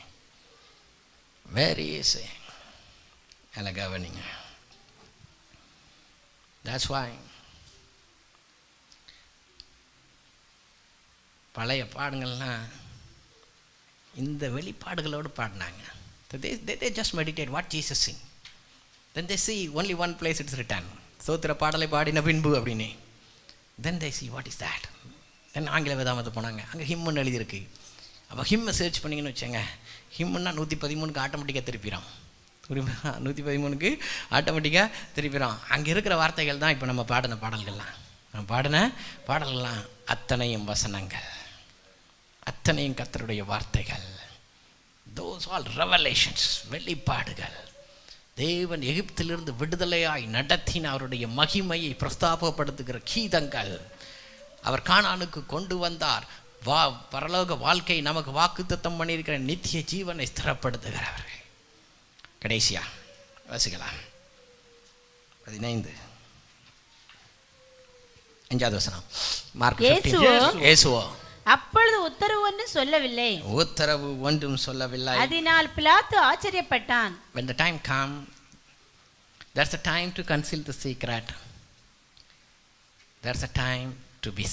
அதில் கவனிங்க. That's why பழைய பாடுங்கள்லாம் இந்த வெளிப்பாடுகளோடு பாடினாங்க. They just meditate what Jesus sing. Then they see only one place it's written. சோத்திர பாடலை பாடின பின்பு அப்படின்னு. Then they see what is that. Then ஆங்கில வேதாமத்தை போனாங்க. அங்கே ஹிம்முன்னு எழுதியிருக்கு. அப்போ ஹிம்மை சர்ச் பண்ணிங்கன்னு வச்சுங்க, ஹிம்முன்னா 113க்கு ஆட்டோமேட்டிக்காக திருப்பிடும். 113க்கு ஆட்டோமேட்டிக்காக திருப்பிடும். அங்கே இருக்கிற வார்த்தைகள் தான் இப்போ நம்ம பாடின பாடல்கள்லாம் அத்தனையும் வசனங்கள், அத்தனையும் கர்த்தருடைய வார்த்தைகள். Those all revelations, வெளிப்பாடுகள். தேவன் எகிப்திலிருந்து விடுதலையாய் நடத்தின அவருடைய மகிமையை பிரஸ்தாபப்படுத்துகிற கீதங்கள். அவர் கானானுக்கு கொண்டு வந்தார். பரலோக வாழ்க்கை நமக்கு வாக்குத்தத்தம் பண்ணியிருக்கிற நித்திய ஜீவனை ஸ்திரப்படுத்துகிறவர்கள். கடைசியா வாசிக்கலாம் 15 5வது வசனம். மார்க் 15. இயேசுவோ அப்பொழுது உத்தரவு ஒன்றும் சொல்லவில்லை. அதனால் பிலாத்து ஆச்சரியப்பட்டான். When the time come, there's a time to conceal the secret. There's a time to be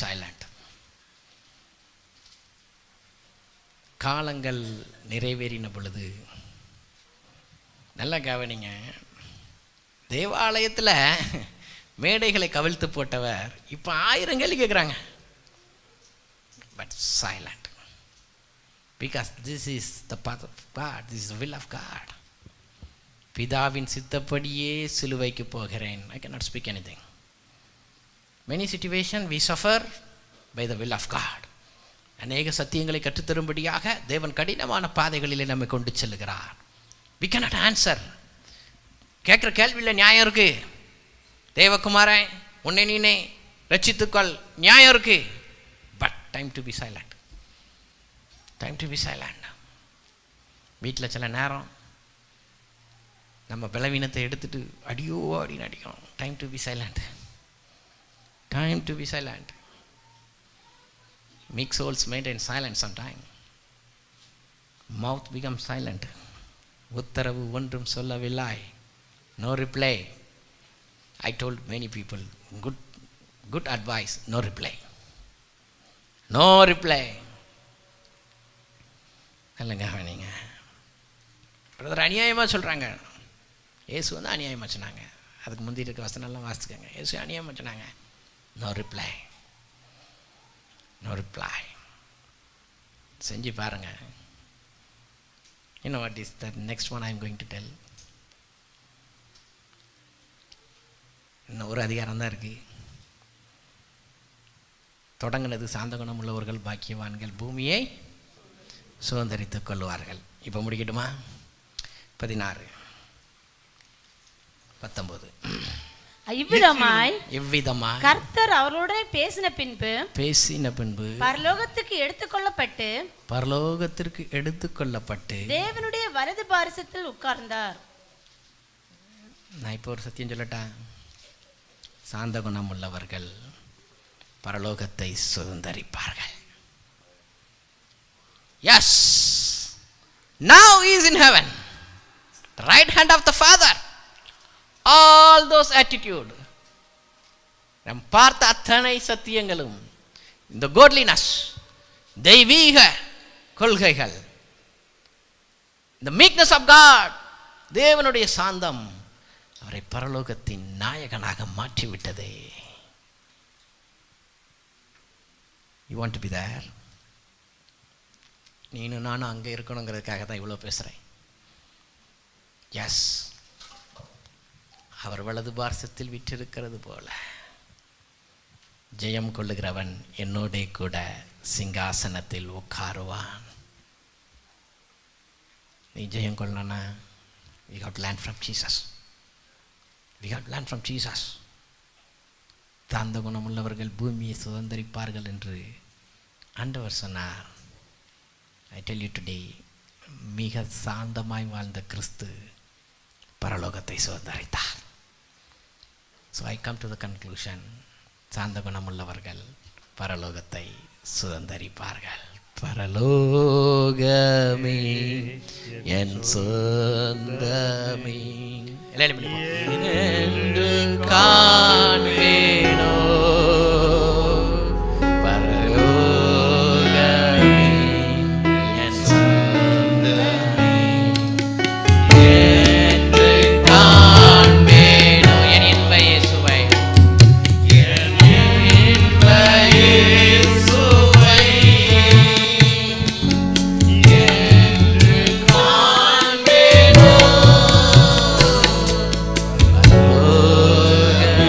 silent. காலங்கள் நிறைவேறின பொழுது நல்லா கவனிங்க. தேவாலயத்தில் மேடைகளை கவிழ்த்து போட்டவர் இப்போ 1000 கேள்வி கேட்குறாங்க. But silent. Because this is the path of God, this is the will of God. பிதாவின் சித்தப்படியே சிலுவைக்கு போகிறேன். I can not speak anything. Many situation we suffer by the will of God. அநேக சத்தியங்களை கற்றுத்தரும்படியாக தேவன் கடினமான பாதைகளிலே நம்மை கொண்டு செல்லுகிறார். We cannot answer. கேட்குற கேள்வியில் நியாயம் இருக்கு. தேவகுமாரன் உன்னை நீனே ரட்சித்துக்கொள், நியாயம் இருக்கு. But time to be silent. வீட்டில் சில நேரம் நம்ம பலவீனத்தை எடுத்துட்டு அடியோ அப்படின்னு அடிக்கணும். Time to be silent. Meek souls maintain silence sometime. Mouth becomes silent. உத்தரவு ஒன்றும் சொல்லவில்லை. No reply. I told many people, good advice, no reply. இல்லைங்க நீங்க பிரதர் அநியாயமாக சொல்கிறாங்க. இயேசு வந்து அநியாயமாக சொன்னாங்க. அதுக்கு முந்தி இருக்க வசனம்லாம் வாசிச்சுக்கோங்க. இயேசு அநியாயமாக சொன்னாங்க. No reply. செஞ்சு பாருங்க. You know what is the next one I am going to tell? இன்னும் ஒரு அதிகாரம் தான் இருக்கு. தொடங்கினது சாந்த குணம் உள்ளவர்கள் பாக்கியவான்கள் பூமியை சுதந்தரித்துக் கொள்வார்கள். இப்போ முடிக்கட்டுமா? 16 19. இவ்விதமாய் கர்த்தர் அவரோட பேசின பின்பு பரலோகத்துக்கு எடுத்துக்கொள்ளப்பட்டு தேவனுடைய வலது பாரிசத்தில் உட்கார்ந்தார். நான் இப்போ ஒரு சத்தியம் சொல்லட்டா? சாந்த குணம் உள்ளவர்கள் பரலோகத்தை சுதந்தரிப்பார்கள். Yes, now he is in heaven, right hand of the Father. All all those attitude, நாம் பார்த்த அத்தனை சத்தியங்களும், இந்த godliness, தெய்வீக கொள்கைகள், the meekness of God, தேவனுடைய சாந்தம் அவரை பரலோகத்தின் நாயகனாக மாற்றிவிட்டதே. You want to be there? நீனும் நானும் அங்கே இருக்கணுங்கிறதுக்காக தான் இவ்வளோ பேசுகிறேன். எஸ், அவர் வலது பார்சத்தில் விற்றிருக்கிறது போல ஜெயம் கொள்ளுகிறவன் என்னோட கூட சிங்காசனத்தில் உட்காருவான். நீ ஜெயம் கொள்ளனா, we got to learn from Jesus. We got to learn from Jesus. தாந்த குணமுள்ளவர்கள் பூமியை சுதந்தரிப்பார்கள் என்று ஆண்டவர் சொன்னார். I tell you today, மிக சாந்தமாய் வாழ்ந்த கிறிஸ்து பரலோகத்தை சுதந்தரித்தார். So I come to the conclusion, சாந்த குணமுள்ளவர்கள் பரலோகத்தை சுதந்தரிப்பார்கள். பரலோகமே என் சொந்தமே என்று காண்பேனோ, பரலோகமே என் சொந்தமே என்று காண்பேனோ, என் இன்ப இயேசுவை, என் இன்ப இயேசுவை என்று காண்பேனோ, பரலோகமே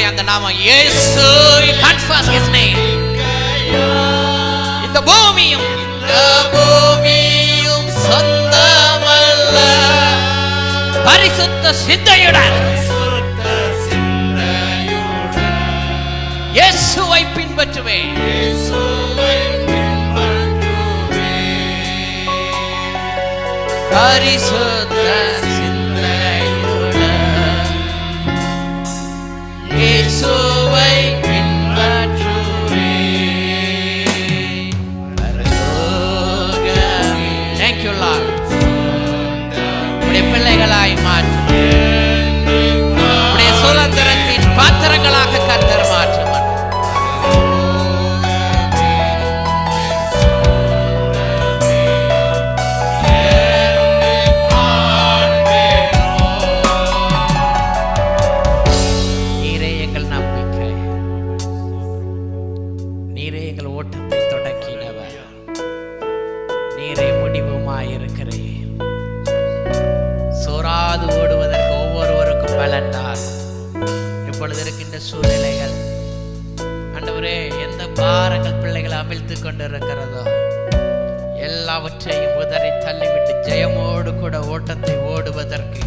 அவருடைய அந்த நாமம் இயேசு. confess his name. இந்த பூமியும் சொந்தமல்ல பரிசுத்த சிந்தையுடன் இயேசுவை பின்பற்றுவேன். பரிசுத்த சிந்தையுடன் இயேசுவை பின்பற்றுவேன். பரலோகமே. Thank you Lord. உடைய பிள்ளைகளாய் மாற்றும், உடைய சுதந்திரத்தின் பாத்திரங்களாக கர்த்தர் மாற்றும். சோராது ஓடுவதற்கு ஒவ்வொருவருக்கும் பலன்றார். இப்பொழுது இருக்கின்ற சூழ்நிலைகள் ஆண்டவரே, எந்த பாரங்கள் பிள்ளைகளை அமிழ்த்து கொண்டிருக்கிறதோ எல்லாவற்றையும் உதறி தள்ளிவிட்டு ஜெயமோடு கூட ஓட்டத்தை ஓடுவதற்கு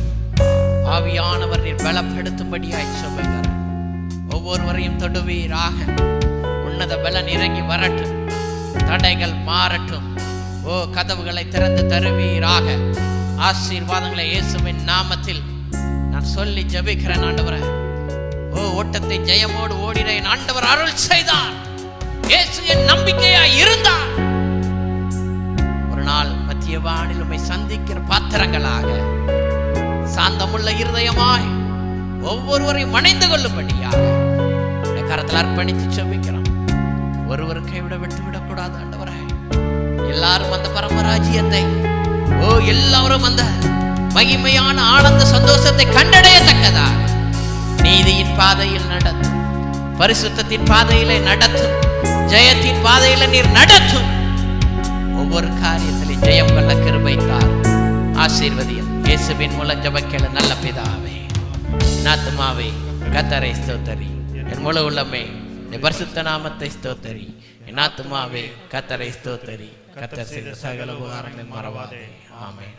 ஆவியானவர் நீர் பலப்படுத்தும்படியாய் சொல்லுகிறார். ஒவ்வொருவரையும் தொடுவீராக. உன்னத பலன் இறங்கி வரட்டும், தடைகள் மாறட்டும். ஓ, கதவுகளை திறந்து தருவீராக. ஆசீர்வாதங்களை இயேசுவின் நாமத்தில் நான் சொல்லி ஜெபிக்கிறேன் ஆண்டவரே. ஓ, ஓட்டத்தை ஜெயமோடு ஓடினேன் ஆண்டவர் அருள் செய்தார். இயேசு என் நம்பிக்கையாய் இருந்தார். ஒரு நாள் மத்திய வானில் உம்மை சந்திக்கிற பாத்திரங்களாக சாந்தமுள்ள இருதயமாய் ஒவ்வொருவரையும் அணைந்து கொள்ளும்படியாக கரத்தில் அர்ப்பணித்து ஜெபிக்கிறோம். ஒருவரும் கைவிட விட்டுவிடக்கூடாது ஆண்டவரே. எல்லாரும் அந்த பரமராஜ்யத்தை, ஓ எல்லாரும் அந்த மகிமையான ஆனந்த சந்தோஷத்தை கண்டடையத்தக்கதா நீதியின் பாதையில் நடத்தும், பரிசுத்தத்தின் பாதையிலே நடத்தும், ஜெயத்தின் பாதையில நீர் நடத்தும். ஒவ்வொரு காரியத்திலே ஜெயம் கொள்ள கிருபை தாரும். ஆசீர்வதியும் இயேசுவின் மூலம் ஜெபக்கேள நல்ல பிதாவே. என் ஆத்துமாவே கர்த்தரை ஸ்தோத்தரி, என் முழு உள்ளமே பரிசுத்த நாமத்தை ஸ்தோத்தரி. என் ஆத்துமாவே கர்த்தரை ஸ்தோத்தரி. கர்த்தர் செய்த சகல உபகாரங்களை மறவாதே. ஆமென்.